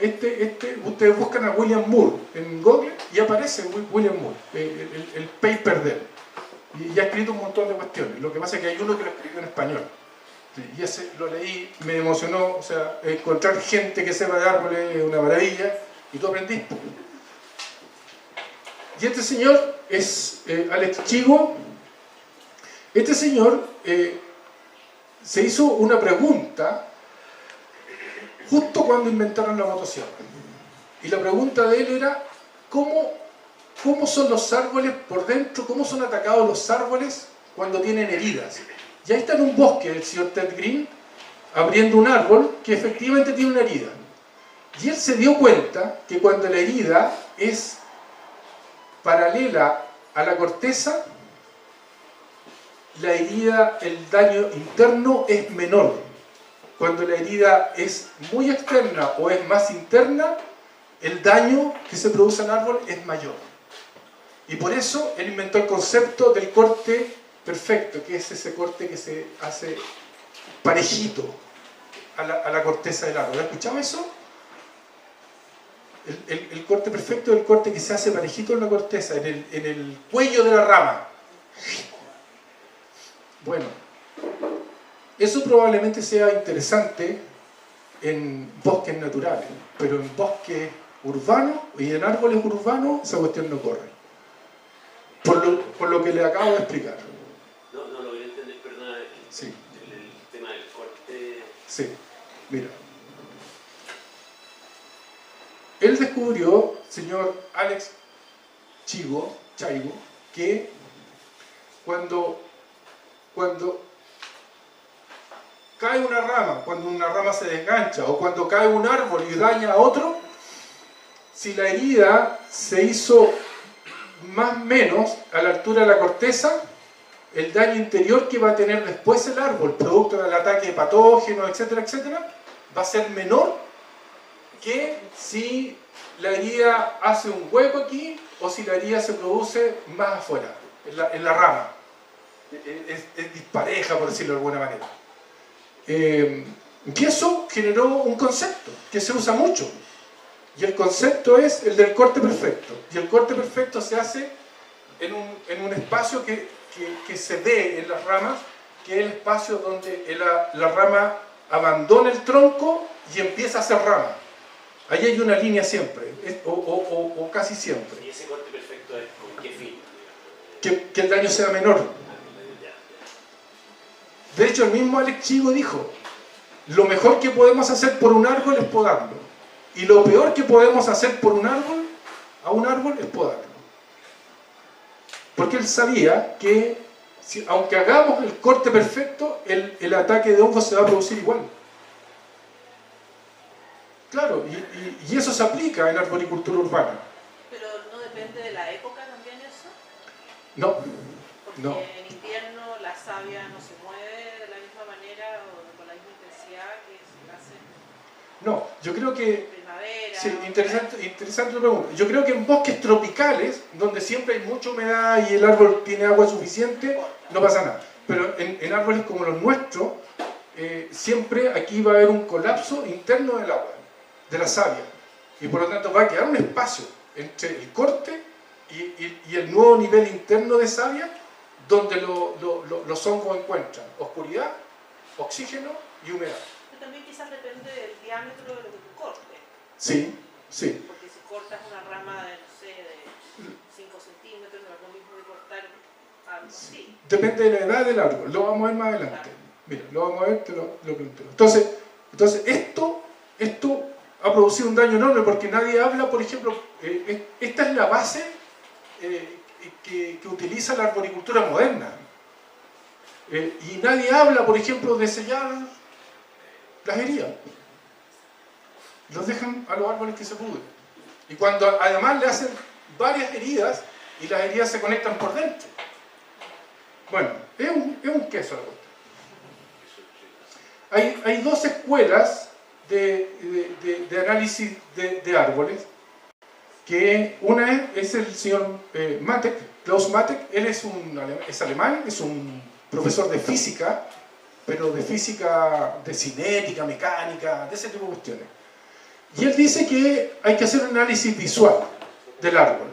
ustedes buscan a William Moore en Google y aparece William Moore, el paper de él. Y ha escrito un montón de cuestiones. Lo que pasa es que hay uno que lo escribió en español. Y ese lo leí, me emocionó. O sea, encontrar gente que sepa de árboles es una maravilla. Y tú aprendiste. Y este señor es Alex Chigo. Este señor se hizo una pregunta justo cuando inventaron la motosierra. Y la pregunta de él era, ¿cómo son los árboles por dentro? ¿Cómo son atacados los árboles cuando tienen heridas? Y ahí está en un bosque el señor Ted Green, abriendo un árbol que efectivamente tiene una herida. Y él se dio cuenta que cuando la herida es paralela a la corteza, la herida, el daño interno es menor. Cuando la herida es muy externa o es más interna, el daño que se produce en el árbol es mayor. Y por eso él inventó el concepto del corte perfecto, que es ese corte que se hace parejito a la corteza del árbol. ¿Has escuchado eso? El corte perfecto es el corte que se hace parejito en la corteza, en el cuello de la rama. Bueno, eso probablemente sea interesante en bosques naturales, pero en bosques urbanos y en árboles urbanos esa cuestión no corre. Por lo que le acabo de explicar. No lo voy a entender, perdona. Sí. El tema del corte. Sí, mira. Él descubrió, señor Alex Chaigo, que cuando cae una rama, cuando una rama se desgancha o cuando cae un árbol y daña a otro, si la herida se hizo más o menos a la altura de la corteza, el daño interior que va a tener después el árbol, producto del ataque de patógenos, etcétera, etcétera, va a ser menor que si la herida hace un hueco aquí o si la herida se produce más afuera, en la rama. Es dispareja, por decirlo de alguna manera. Y eso generó un concepto que se usa mucho. Y el concepto es el del corte perfecto. Y el corte perfecto se hace en un espacio que se ve en las ramas, que es el espacio donde la rama abandona el tronco y empieza a hacer rama. Ahí hay una línea siempre, o casi siempre. ¿Y ese corte perfecto es con qué fin? Que el daño sea menor. De hecho, el mismo Alex Chigo dijo, lo mejor que podemos hacer por un árbol es podarlo. Y lo peor que podemos hacer por a un árbol es podarlo. Porque él sabía que, aunque hagamos el corte perfecto, el ataque de hongo se va a producir igual. Claro, y eso se aplica en arboricultura urbana. ¿Pero no depende de la época también eso? No, Porque no. en invierno la savia no se mueve de la misma manera o con la misma intensidad que se hace No, yo creo que... en primavera. Sí, interesante la pregunta. Yo creo que en bosques tropicales, donde siempre hay mucha humedad y el árbol tiene agua suficiente, no pasa nada. Pero en árboles como los nuestros, siempre aquí va a haber un colapso interno del agua, de la savia. Y por lo tanto va a quedar un espacio entre el corte y el nuevo nivel interno de savia, donde los hongos encuentran oscuridad, oxígeno y humedad. Pero también quizás depende del diámetro de lo que tú cortes. Sí, sí. Porque si cortas una rama de, no sé, de 5 centímetros, no es lo mismo de cortar algo así. Depende de la edad del árbol, lo vamos a ver más adelante. Mira, lo vamos a ver, te lo planteo. Entonces esto ha producido un daño enorme porque nadie habla, por ejemplo, esta es la base que utiliza la arboricultura moderna. Y nadie habla, por ejemplo, de sellar las heridas. Los dejan a los árboles que se pudren. Y cuando además le hacen varias heridas y las heridas se conectan por dentro. Bueno, es un queso la cuestión. Hay dos escuelas de análisis de árboles, que una es el señor Matek, Klaus Matek. Él es alemán, es un profesor de física, pero de física de cinética, mecánica, de ese tipo de cuestiones. Y él dice que hay que hacer un análisis visual del árbol.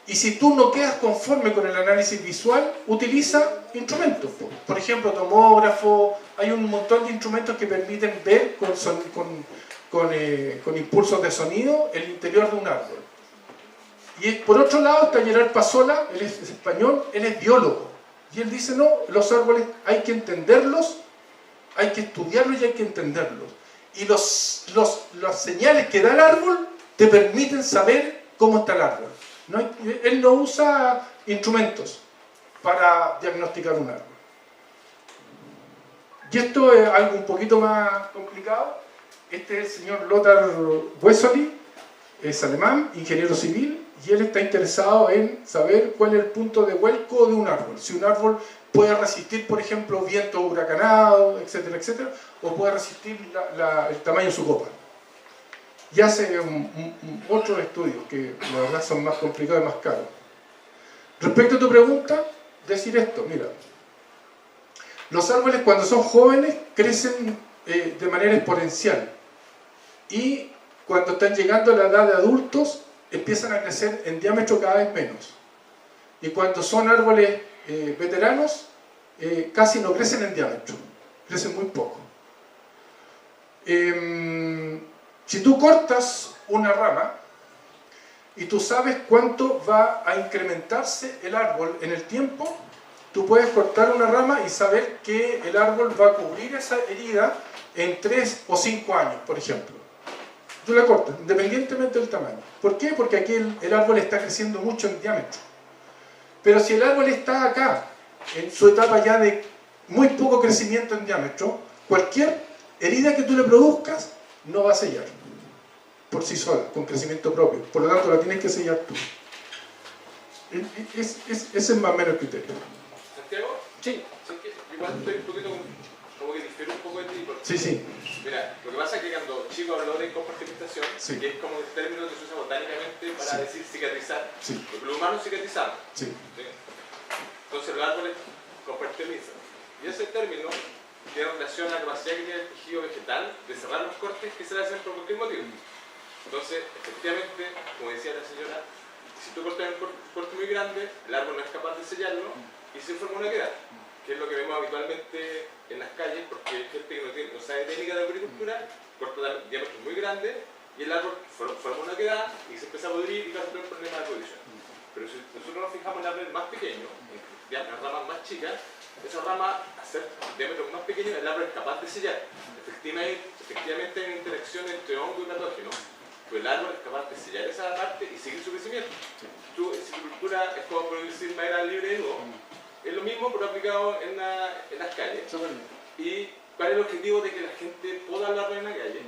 Y si tú no quedas conforme con el análisis visual, utiliza instrumentos. Por ejemplo, tomógrafo. Hay un montón de instrumentos que permiten ver con impulsos de sonido el interior de un árbol. Y por otro lado está Gerard Pasola, él es español, él es biólogo. Y él dice, no, los árboles hay que entenderlos, hay que estudiarlos y hay que entenderlos. Y las señales que da el árbol te permiten saber cómo está el árbol. Él no usa instrumentos para diagnosticar un árbol. Y esto es algo un poquito más complicado. Este es el señor Lothar Wessely, es alemán, ingeniero civil, y él está interesado en saber cuál es el punto de vuelco de un árbol. Si un árbol puede resistir, por ejemplo, vientos huracanados, etcétera, etcétera, o puede resistir el tamaño de su copa. Y hace otros estudios que la verdad son más complicados y más caros. Respecto a tu pregunta, decir esto, mira, los árboles cuando son jóvenes crecen de manera exponencial y cuando están llegando a la edad de adultos empiezan a crecer en diámetro cada vez menos. Y cuando son árboles veteranos, casi no crecen en diámetro, crecen muy poco. Si tú cortas una rama y tú sabes cuánto va a incrementarse el árbol en el tiempo, tú puedes cortar una rama y saber que el árbol va a cubrir esa herida en 3 o 5 años, por ejemplo. Tú la cortas, independientemente del tamaño. ¿Por qué? Porque aquí el árbol está creciendo mucho en diámetro. Pero si el árbol está acá, en su etapa ya de muy poco crecimiento en diámetro, cualquier herida que tú le produzcas no va a sellar por sí sola, con crecimiento propio. Por lo tanto, la tienes que sellar tú. Ese es más o menos el criterio. Santiago. Sí. Sí, que igual estoy un poquito como que difiero un poco de ti. Porque, Sí. Mira, lo que pasa es que cuando Chico habló de compartimentación, Sí. que es como el término que se usa botánicamente para Sí. decir cicatrizar, Sí. porque los humanos cicatrizamos. Sí. ¿Sí? Entonces los árboles compartimentalizan. Y ese término tiene relación a la capacidad que tiene el tejido vegetal de cerrar los cortes que se le hacen por cualquier motivo. Entonces, efectivamente, como decía la señora, si tú cortas un corte muy grande, el árbol no es capaz de sellarlo y se forma una queda, que es lo que vemos habitualmente en las calles, porque hay gente que no sabe técnica de agricultura, corta diámetros muy grandes y el árbol forma una queda y se empieza a podrir y causa un problema de pudrición. Pero si nosotros nos fijamos en árboles más pequeños, en ramas más chicas, esa rama, al ser diámetros más pequeños, el árbol es capaz de sellar. Efectivamente hay una interacción entre hongo y patógeno, pero el árbol es capaz de sellar esa parte y seguir su crecimiento. Tú, en silvicultura es como producir madera libre de nuevo. Es lo mismo, pero aplicado en las calles. ¿Y cuál es el objetivo de que la gente poda el árbol en la calle?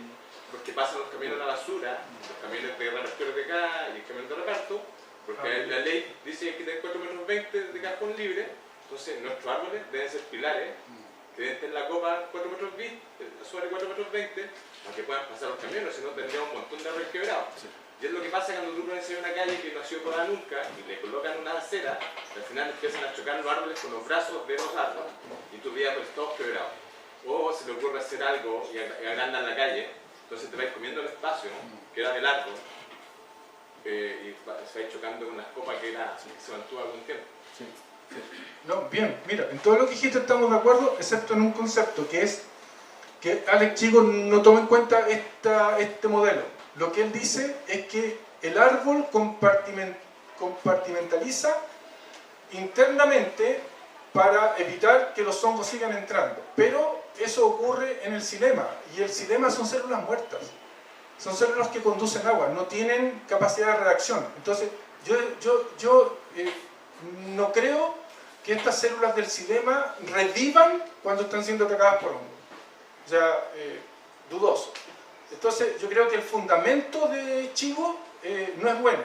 Porque pasan los camiones a la basura, los camiones de repartidores de acá y el camión de reparto, porque la ley dice que hay que tener 4,20 metros de cajón libre. Entonces nuestros árboles deben ser pilares que deben tener la copa 4,20 metros sobre 4,20 metros para que puedan pasar los camiones, si no tendríamos un montón de árboles quebrados. Y es lo que pasa cuando tú pones en una calle que no ha sido podada nunca y le colocan una acera, al final empiezan a chocar los árboles con los brazos de los árboles y tú ves árboles todos quebrados. O se le ocurre hacer algo y agrandan la calle, entonces te vais comiendo el espacio que era del árbol y se va chocando con las copas que se mantuvo algún tiempo. Sí. No, bien, mira, en todo lo que dijiste estamos de acuerdo, excepto en un concepto, que es que Alex Chico no toma en cuenta este modelo. Lo que él dice es que el árbol compartimentaliza internamente para evitar que los hongos sigan entrando. Pero eso ocurre en el xilema, y el xilema son células muertas. Son células que conducen agua, no tienen capacidad de reacción. Entonces, yo no creo que estas células del xilema revivan cuando están siendo atacadas por hongos. O sea, dudoso. Entonces, yo creo que el fundamento de Chivo no es bueno.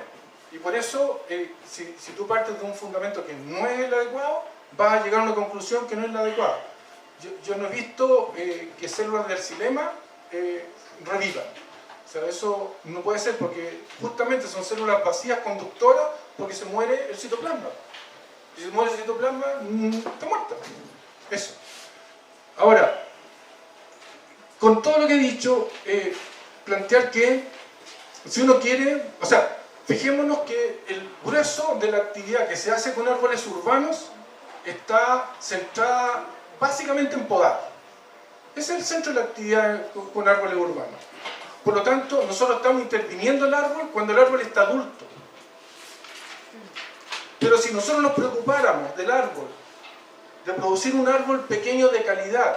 Y por eso, si tú partes de un fundamento que no es el adecuado, vas a llegar a una conclusión que no es la adecuada. Yo no he visto que células del xilema revivan. O sea, eso no puede ser porque justamente son células vacías conductoras porque se muere el citoplasma. Si se muere el citoplasma, está muerta. Eso. Ahora, con todo lo que he dicho, plantear que si uno quiere, o sea, fijémonos que el grueso de la actividad que se hace con árboles urbanos está centrada básicamente en podar. Ese es el centro de la actividad con árboles urbanos. Por lo tanto, nosotros estamos interviniendo el árbol cuando el árbol está adulto. Pero si nosotros nos preocupáramos del árbol, de producir un árbol pequeño de calidad,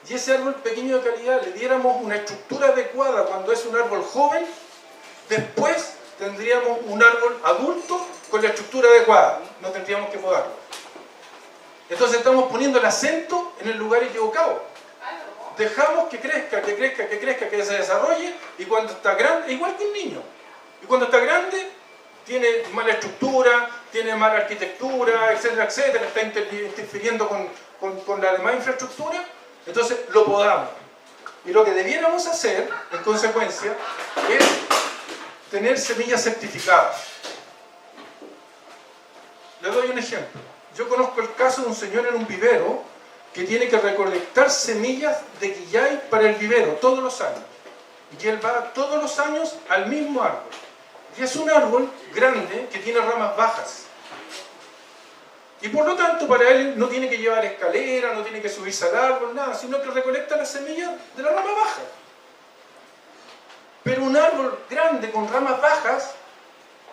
y ese árbol pequeño de calidad le diéramos una estructura adecuada cuando es un árbol joven, después tendríamos un árbol adulto con la estructura adecuada, no tendríamos que podarlo. Entonces estamos poniendo el acento en el lugar equivocado. Dejamos que crezca, que se desarrolle, y cuando está grande, igual que un niño, y cuando está grande, tiene mala estructura, tiene mala arquitectura, etcétera, etcétera, está interfiriendo con la demás infraestructura, entonces lo podamos. Y lo que debiéramos hacer, en consecuencia, es tener semillas certificadas. Les doy un ejemplo. Yo conozco el caso de un señor en un vivero que tiene que recolectar semillas de quillay para el vivero todos los años. Y él va todos los años al mismo árbol. Y es un árbol grande que tiene ramas bajas. Y por lo tanto, para él no tiene que llevar escalera, no tiene que subirse al árbol, nada, sino que recolecta las semillas de la rama baja. Pero un árbol grande con ramas bajas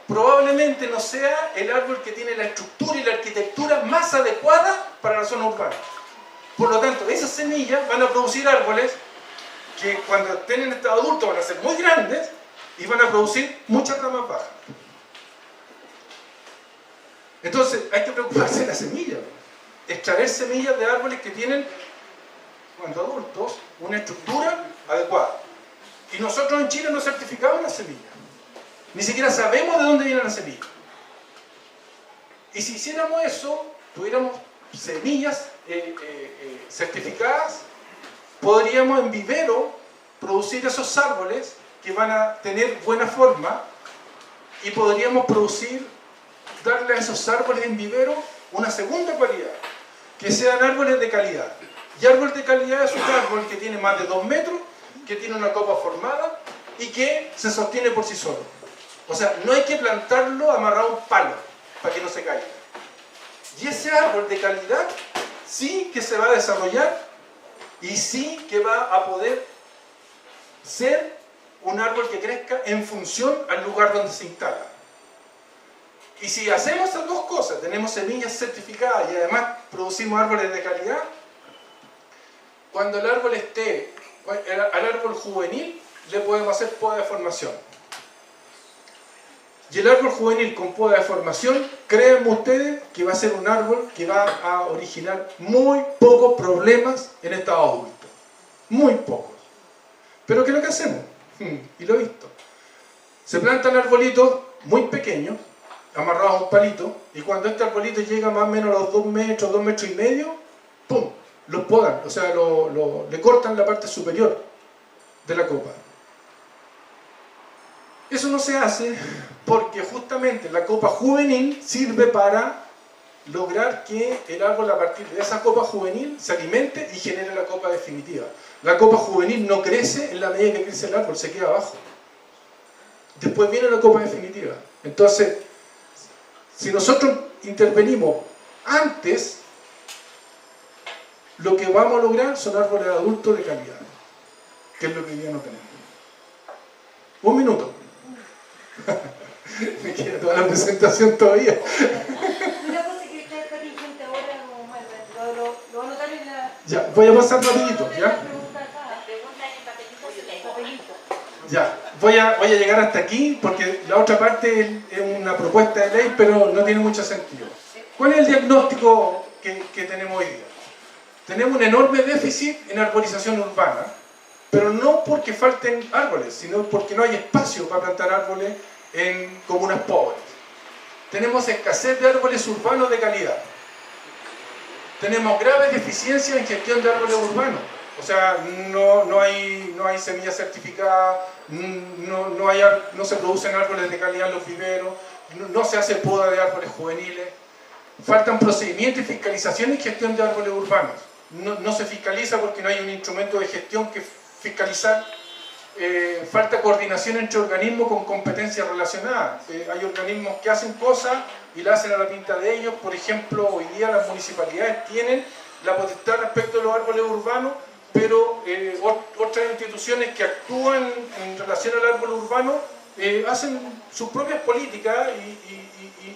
probablemente no sea el árbol que tiene la estructura y la arquitectura más adecuada para la zona urbana. Por lo tanto, esas semillas van a producir árboles que cuando estén en estado adulto van a ser muy grandes y van a producir muchas ramas bajas. Entonces, hay que preocuparse de la semilla. Extraer semillas de árboles que tienen, cuando adultos, una estructura adecuada. Y nosotros en Chile no certificamos las semillas. Ni siquiera sabemos de dónde vienen las semillas. Y si hiciéramos eso, tuviéramos semillas certificadas, podríamos en vivero producir esos árboles que van a tener buena forma y podríamos darle a esos árboles en vivero una segunda cualidad, que sean árboles de calidad. Y árbol de calidad es un árbol que tiene más de 2 metros, que tiene una copa formada y que se sostiene por sí solo. O sea, no hay que plantarlo amarrado a un palo para que no se caiga. Y ese árbol de calidad sí que se va a desarrollar y sí que va a poder ser un árbol que crezca en función al lugar donde se instala. Y si hacemos esas dos cosas, tenemos semillas certificadas y además producimos árboles de calidad, cuando el árbol al árbol juvenil le podemos hacer poda de formación. Y el árbol juvenil con poda de formación, créanme ustedes que va a ser un árbol que va a originar muy pocos problemas en estado adulto. Muy pocos. Pero ¿qué es lo que hacemos? Y lo he visto. Se plantan arbolitos muy pequeños, amarrados a un palito, y cuando este arbolito llega más o menos a los 2 metros, 2 metros y medio, ¡pum!, los podan, o sea, le cortan la parte superior de la copa. Eso no se hace porque justamente la copa juvenil sirve para lograr que el árbol a partir de esa copa juvenil se alimente y genere la copa definitiva. La copa juvenil no crece en la medida que crece el árbol, se queda abajo. Después viene la copa definitiva. Entonces, si nosotros intervenimos antes, lo que vamos a lograr son árboles adultos de calidad, que es lo que hoy día no tenemos. 1 minuto. Me queda toda la presentación todavía. Una cosa que está contingente ahora, como más, lo voy a anotar en la... Ya, voy a pasar rapidito, ¿ya? Ya, voy a llegar hasta aquí porque la otra parte es una propuesta de ley, pero no tiene mucho sentido. ¿Cuál es el diagnóstico que tenemos hoy día? Tenemos un enorme déficit en arborización urbana, pero no porque falten árboles, sino porque no hay espacio para plantar árboles en comunas pobres. Tenemos escasez de árboles urbanos de calidad. Tenemos graves deficiencias en gestión de árboles urbanos. O sea, no hay semillas certificadas, no se producen árboles de calidad en los viveros, no se hace poda de árboles juveniles. Faltan procedimientos y fiscalización en gestión de árboles urbanos. No se fiscaliza porque no hay un instrumento de gestión que fiscalizar. Falta coordinación entre organismos con competencias relacionadas. Hay organismos que hacen cosas y la hacen a la pinta de ellos. Por ejemplo, hoy día las municipalidades tienen la potestad respecto a los árboles urbanos, pero otras instituciones que actúan en relación al árbol urbano hacen sus propias políticas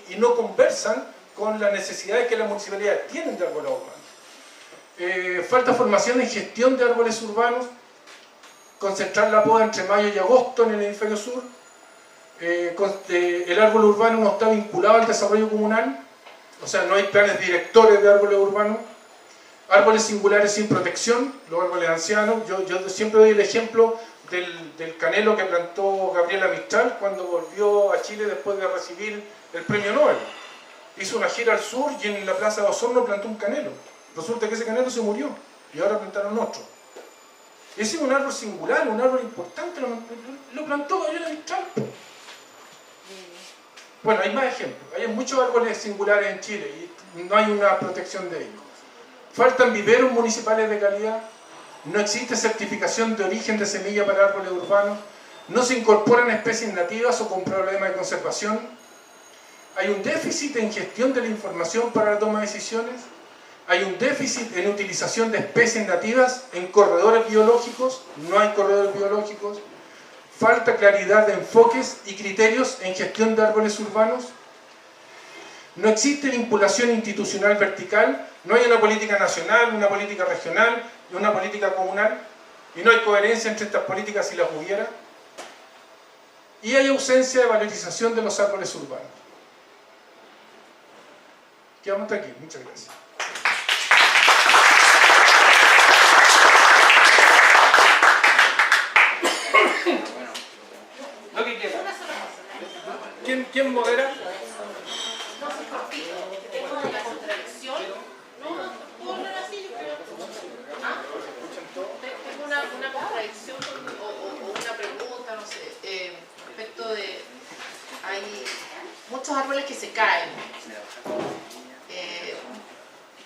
y no conversan con las necesidades que las municipalidades tienen de árboles urbanos. Falta formación en gestión de árboles urbanos, concentrar la poda entre mayo y agosto en el hemisferio sur. El árbol urbano no está vinculado al desarrollo comunal, o sea, no hay planes directores de árboles urbanos. Árboles singulares sin protección, los árboles ancianos. Yo siempre doy el ejemplo del canelo que plantó Gabriela Mistral cuando volvió a Chile después de recibir el premio Nobel. Hizo una gira al sur y en la plaza de Osorno plantó un canelo. Resulta que ese canelo se murió y ahora plantaron otro. Ese es un árbol singular, un árbol importante, lo plantó Gabriela Mistral. Bueno, hay más ejemplos. Hay muchos árboles singulares en Chile y no hay una protección de ellos. Faltan viveros municipales de calidad, no existe certificación de origen de semilla para árboles urbanos, no se incorporan especies nativas o con problemas de conservación, hay un déficit en gestión de la información para la toma de decisiones, hay un déficit en utilización de especies nativas en corredores biológicos, no hay corredores biológicos, falta claridad de enfoques y criterios en gestión de árboles urbanos, no existe vinculación institucional vertical, no hay una política nacional, una política regional y una política comunal, y no hay coherencia entre estas políticas si las hubiera, y hay ausencia de valorización de los árboles urbanos. Quedamos hasta aquí, muchas gracias. Lo que queda. ¿Quién modera? No se cortito, tengo una contradicción. No, muchos árboles que se caen.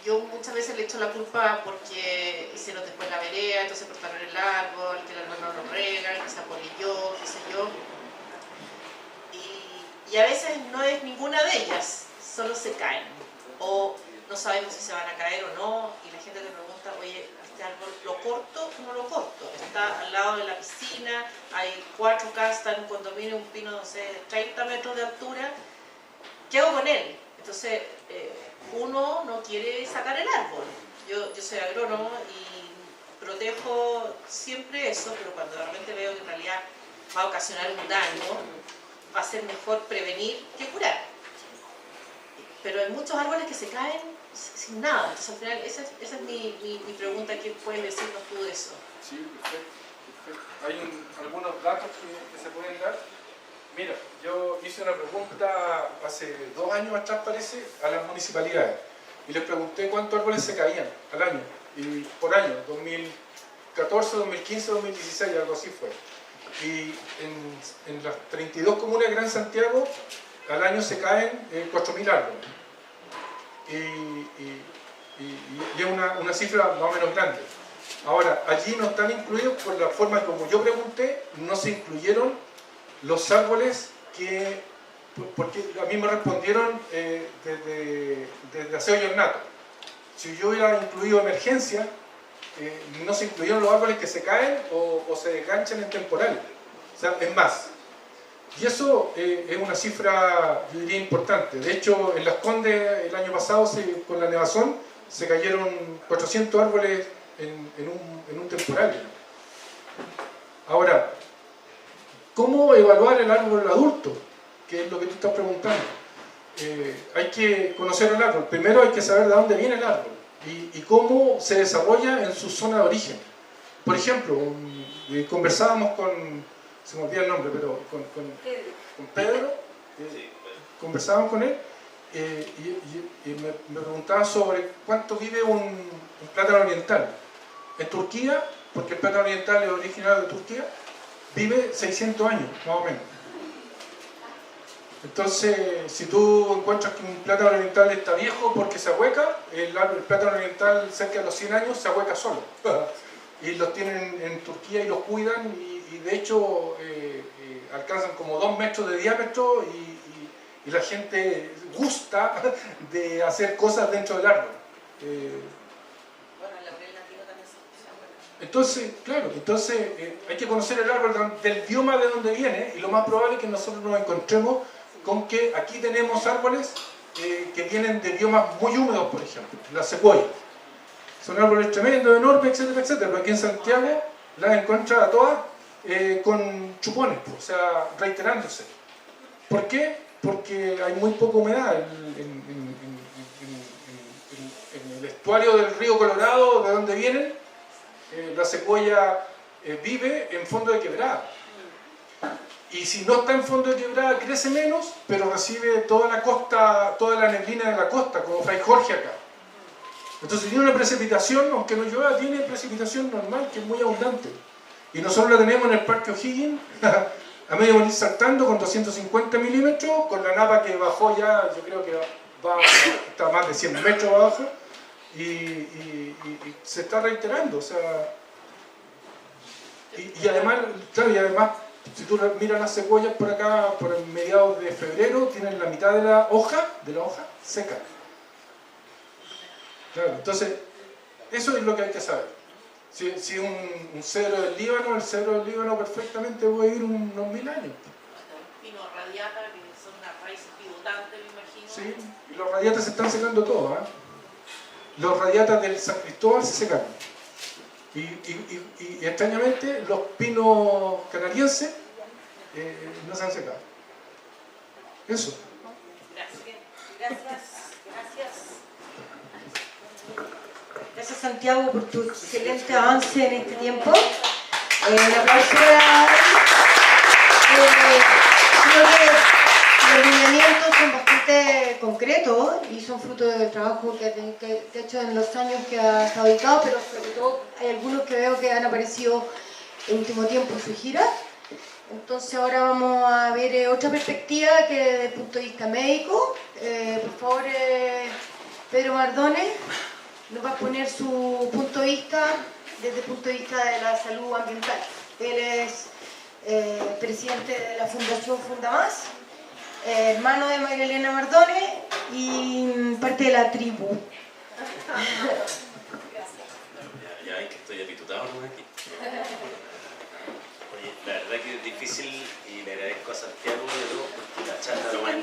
Yo muchas veces le echo la culpa porque hicieron después la vereda, entonces cortaron el árbol, que el árbol no lo regan, que se apolilló, qué sé yo. Y a veces no es ninguna de ellas, solo se caen. O no sabemos si se van a caer o no, y la gente le pregunta, oye, ¿este árbol lo corto o no lo corto? Está al lado de la piscina, hay 4 casas, está en un condominio, un pino, no sé, 30 metros de altura. ¿Qué hago con él? Entonces, uno no quiere sacar el árbol. Yo soy agrónomo y protejo siempre eso, pero cuando realmente veo que en realidad va a ocasionar un daño, va a ser mejor prevenir que curar. Pero hay muchos árboles que se caen sin nada. Entonces, al final, esa es mi pregunta. ¿Qué puedes decirnos tú de eso? Sí, perfecto. Hay algunos datos que se pueden dar. Mira, yo hice una pregunta hace 2 años atrás, parece, a las municipalidades. Y les pregunté cuántos árboles se caían al año. Y por año, 2014, 2015, 2016, algo así fue. Y en las 32 comunas de Gran Santiago, al año se caen 4.000 árboles. Y es una cifra más o menos grande. Ahora, allí no están incluidos, por la forma como yo pregunté, no se incluyeron los árboles que, porque a mí me respondieron desde aseo y ornato. Si yo hubiera incluido emergencia, no se incluyeron los árboles que se caen o se desganchan en temporal. O sea, es más. Y eso es una cifra, yo diría, importante. De hecho, en Las Condes el año pasado, con la nevazón, se cayeron 400 árboles en un temporal. Ahora, ¿cómo evaluar el árbol adulto? Que es lo que tú estás preguntando. Hay que conocer el árbol. Primero hay que saber de dónde viene el árbol y cómo se desarrolla en su zona de origen. Por ejemplo, conversábamos se me olvida el nombre, pero con Pedro, conversábamos con él y me preguntaba sobre cuánto vive un plátano oriental. En Turquía, porque el plátano oriental es originario de Turquía, vive 600 años, más o menos. Entonces, si tú encuentras que un plátano oriental está viejo porque se ahueca, el plátano oriental cerca de los 100 años se ahueca solo. Y los tienen en Turquía y los cuidan y de hecho alcanzan como 2 metros de diámetro y la gente gusta de hacer cosas dentro del árbol. Entonces, claro, hay que conocer el árbol del bioma de donde viene y lo más probable es que nosotros nos encontremos con que aquí tenemos árboles que vienen de biomas muy húmedos, por ejemplo, las secuoyas. Son árboles tremendos, enormes, etcétera, etcétera, pero aquí en Santiago las encuentras a todas con chupones, o sea, reiterándose. ¿Por qué? Porque hay muy poca humedad en el estuario del río Colorado, de donde vienen. La secuoya vive en fondo de quebrada. Y si no está en fondo de quebrada, crece menos, pero recibe toda la costa, toda la neblina de la costa, como Fray Jorge acá. Entonces tiene una precipitación, aunque no llueva, tiene precipitación normal, que es muy abundante. Y nosotros la tenemos en el Parque O'Higgins, a medio morir saltando, con 250 milímetros, con la napa que bajó ya, yo creo que está más de 100 metros abajo, y se está reiterando, o sea... Y además, claro, si tú miras las secuoyas por acá, por el mediados de febrero, tienen la mitad de la hoja seca. Claro, entonces, eso es lo que hay que saber. Si un cedro del Líbano, el cedro del Líbano perfectamente puede vivir unos 1000 años. Pino radiata, que son unas raíces pivotantes, me imagino. Sí, y los radiatas se están secando todos, ¿eh? Los radiatas del San Cristóbal se secaron. Y extrañamente los pinos canadienses no se han secado. Eso. Gracias Santiago por tu excelente avance en este tiempo. Un aplauso para creo que los lineamientos son bastante concretos y son fruto del trabajo que ha hecho en los años que ha estado dedicado, pero sobre todo hay algunos que veo que han aparecido en último tiempo en su gira. Entonces ahora vamos a ver otra perspectiva que desde el punto de vista médico. Por favor, Pedro Mardones nos va a poner su punto de vista desde el punto de vista de la salud ambiental. Él es presidente de la Fundación Fundamás, hermano de María Elena Mardones y parte de la tribu. Ya ven que estoy apitutado, ¿no? Aquí. Oye, la verdad que es difícil y le agradezco a Santiago de todo porque la charla lo más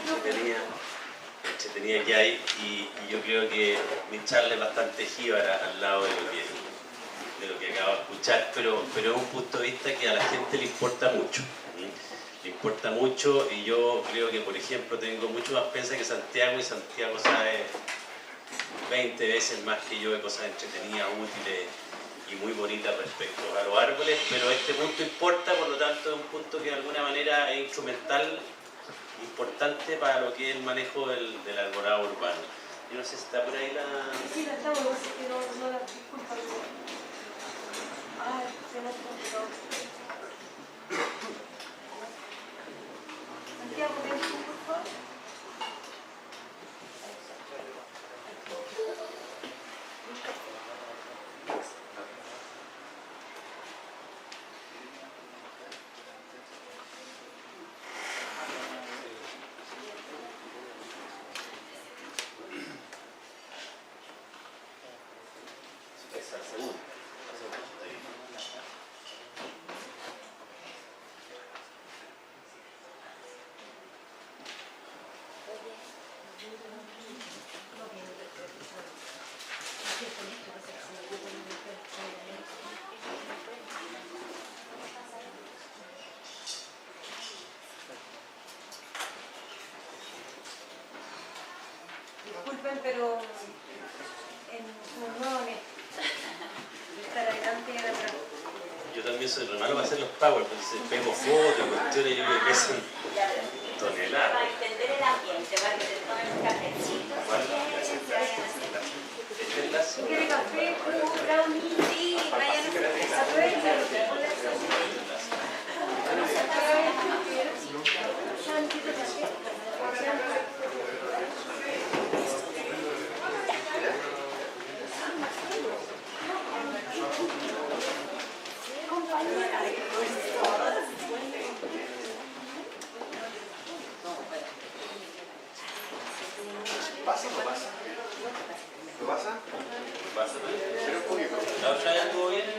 entretenida que hay y yo creo que mi charla es bastante jíbara al lado de lo que acabo de escuchar, pero es un punto de vista que a la gente le importa mucho. Le importa mucho y yo creo que, por ejemplo, tengo mucho más prensa que Santiago y Santiago sabe 20 veces más que yo de cosas entretenidas, útiles y muy bonitas respecto a los árboles, pero este punto importa, por lo tanto es un punto que de alguna manera es instrumental, importante para lo que es el manejo del arborado urbano. Yo no sé si está por ahí la... Sí, la estamos, no la disculpa. Ah, se me ha complicado. Santiago, ¿tienes tú, por favor? Esa es la segunda. Disculpen, pero somos nuevos en esto. Estar adelante y atrás. Yo también soy re malo para hacer los power, entonces pego fotos, cuestiones, yo creo que pesan toneladas. Para entender el ambiente, para que te tomen un cafecito, Bueno, si quieren, se vayan haciendo. Este enlace. ¿Quiere café, jugo, brownie? Sí, vayan a Aprovechen. ¿La otra vez estuvo bien?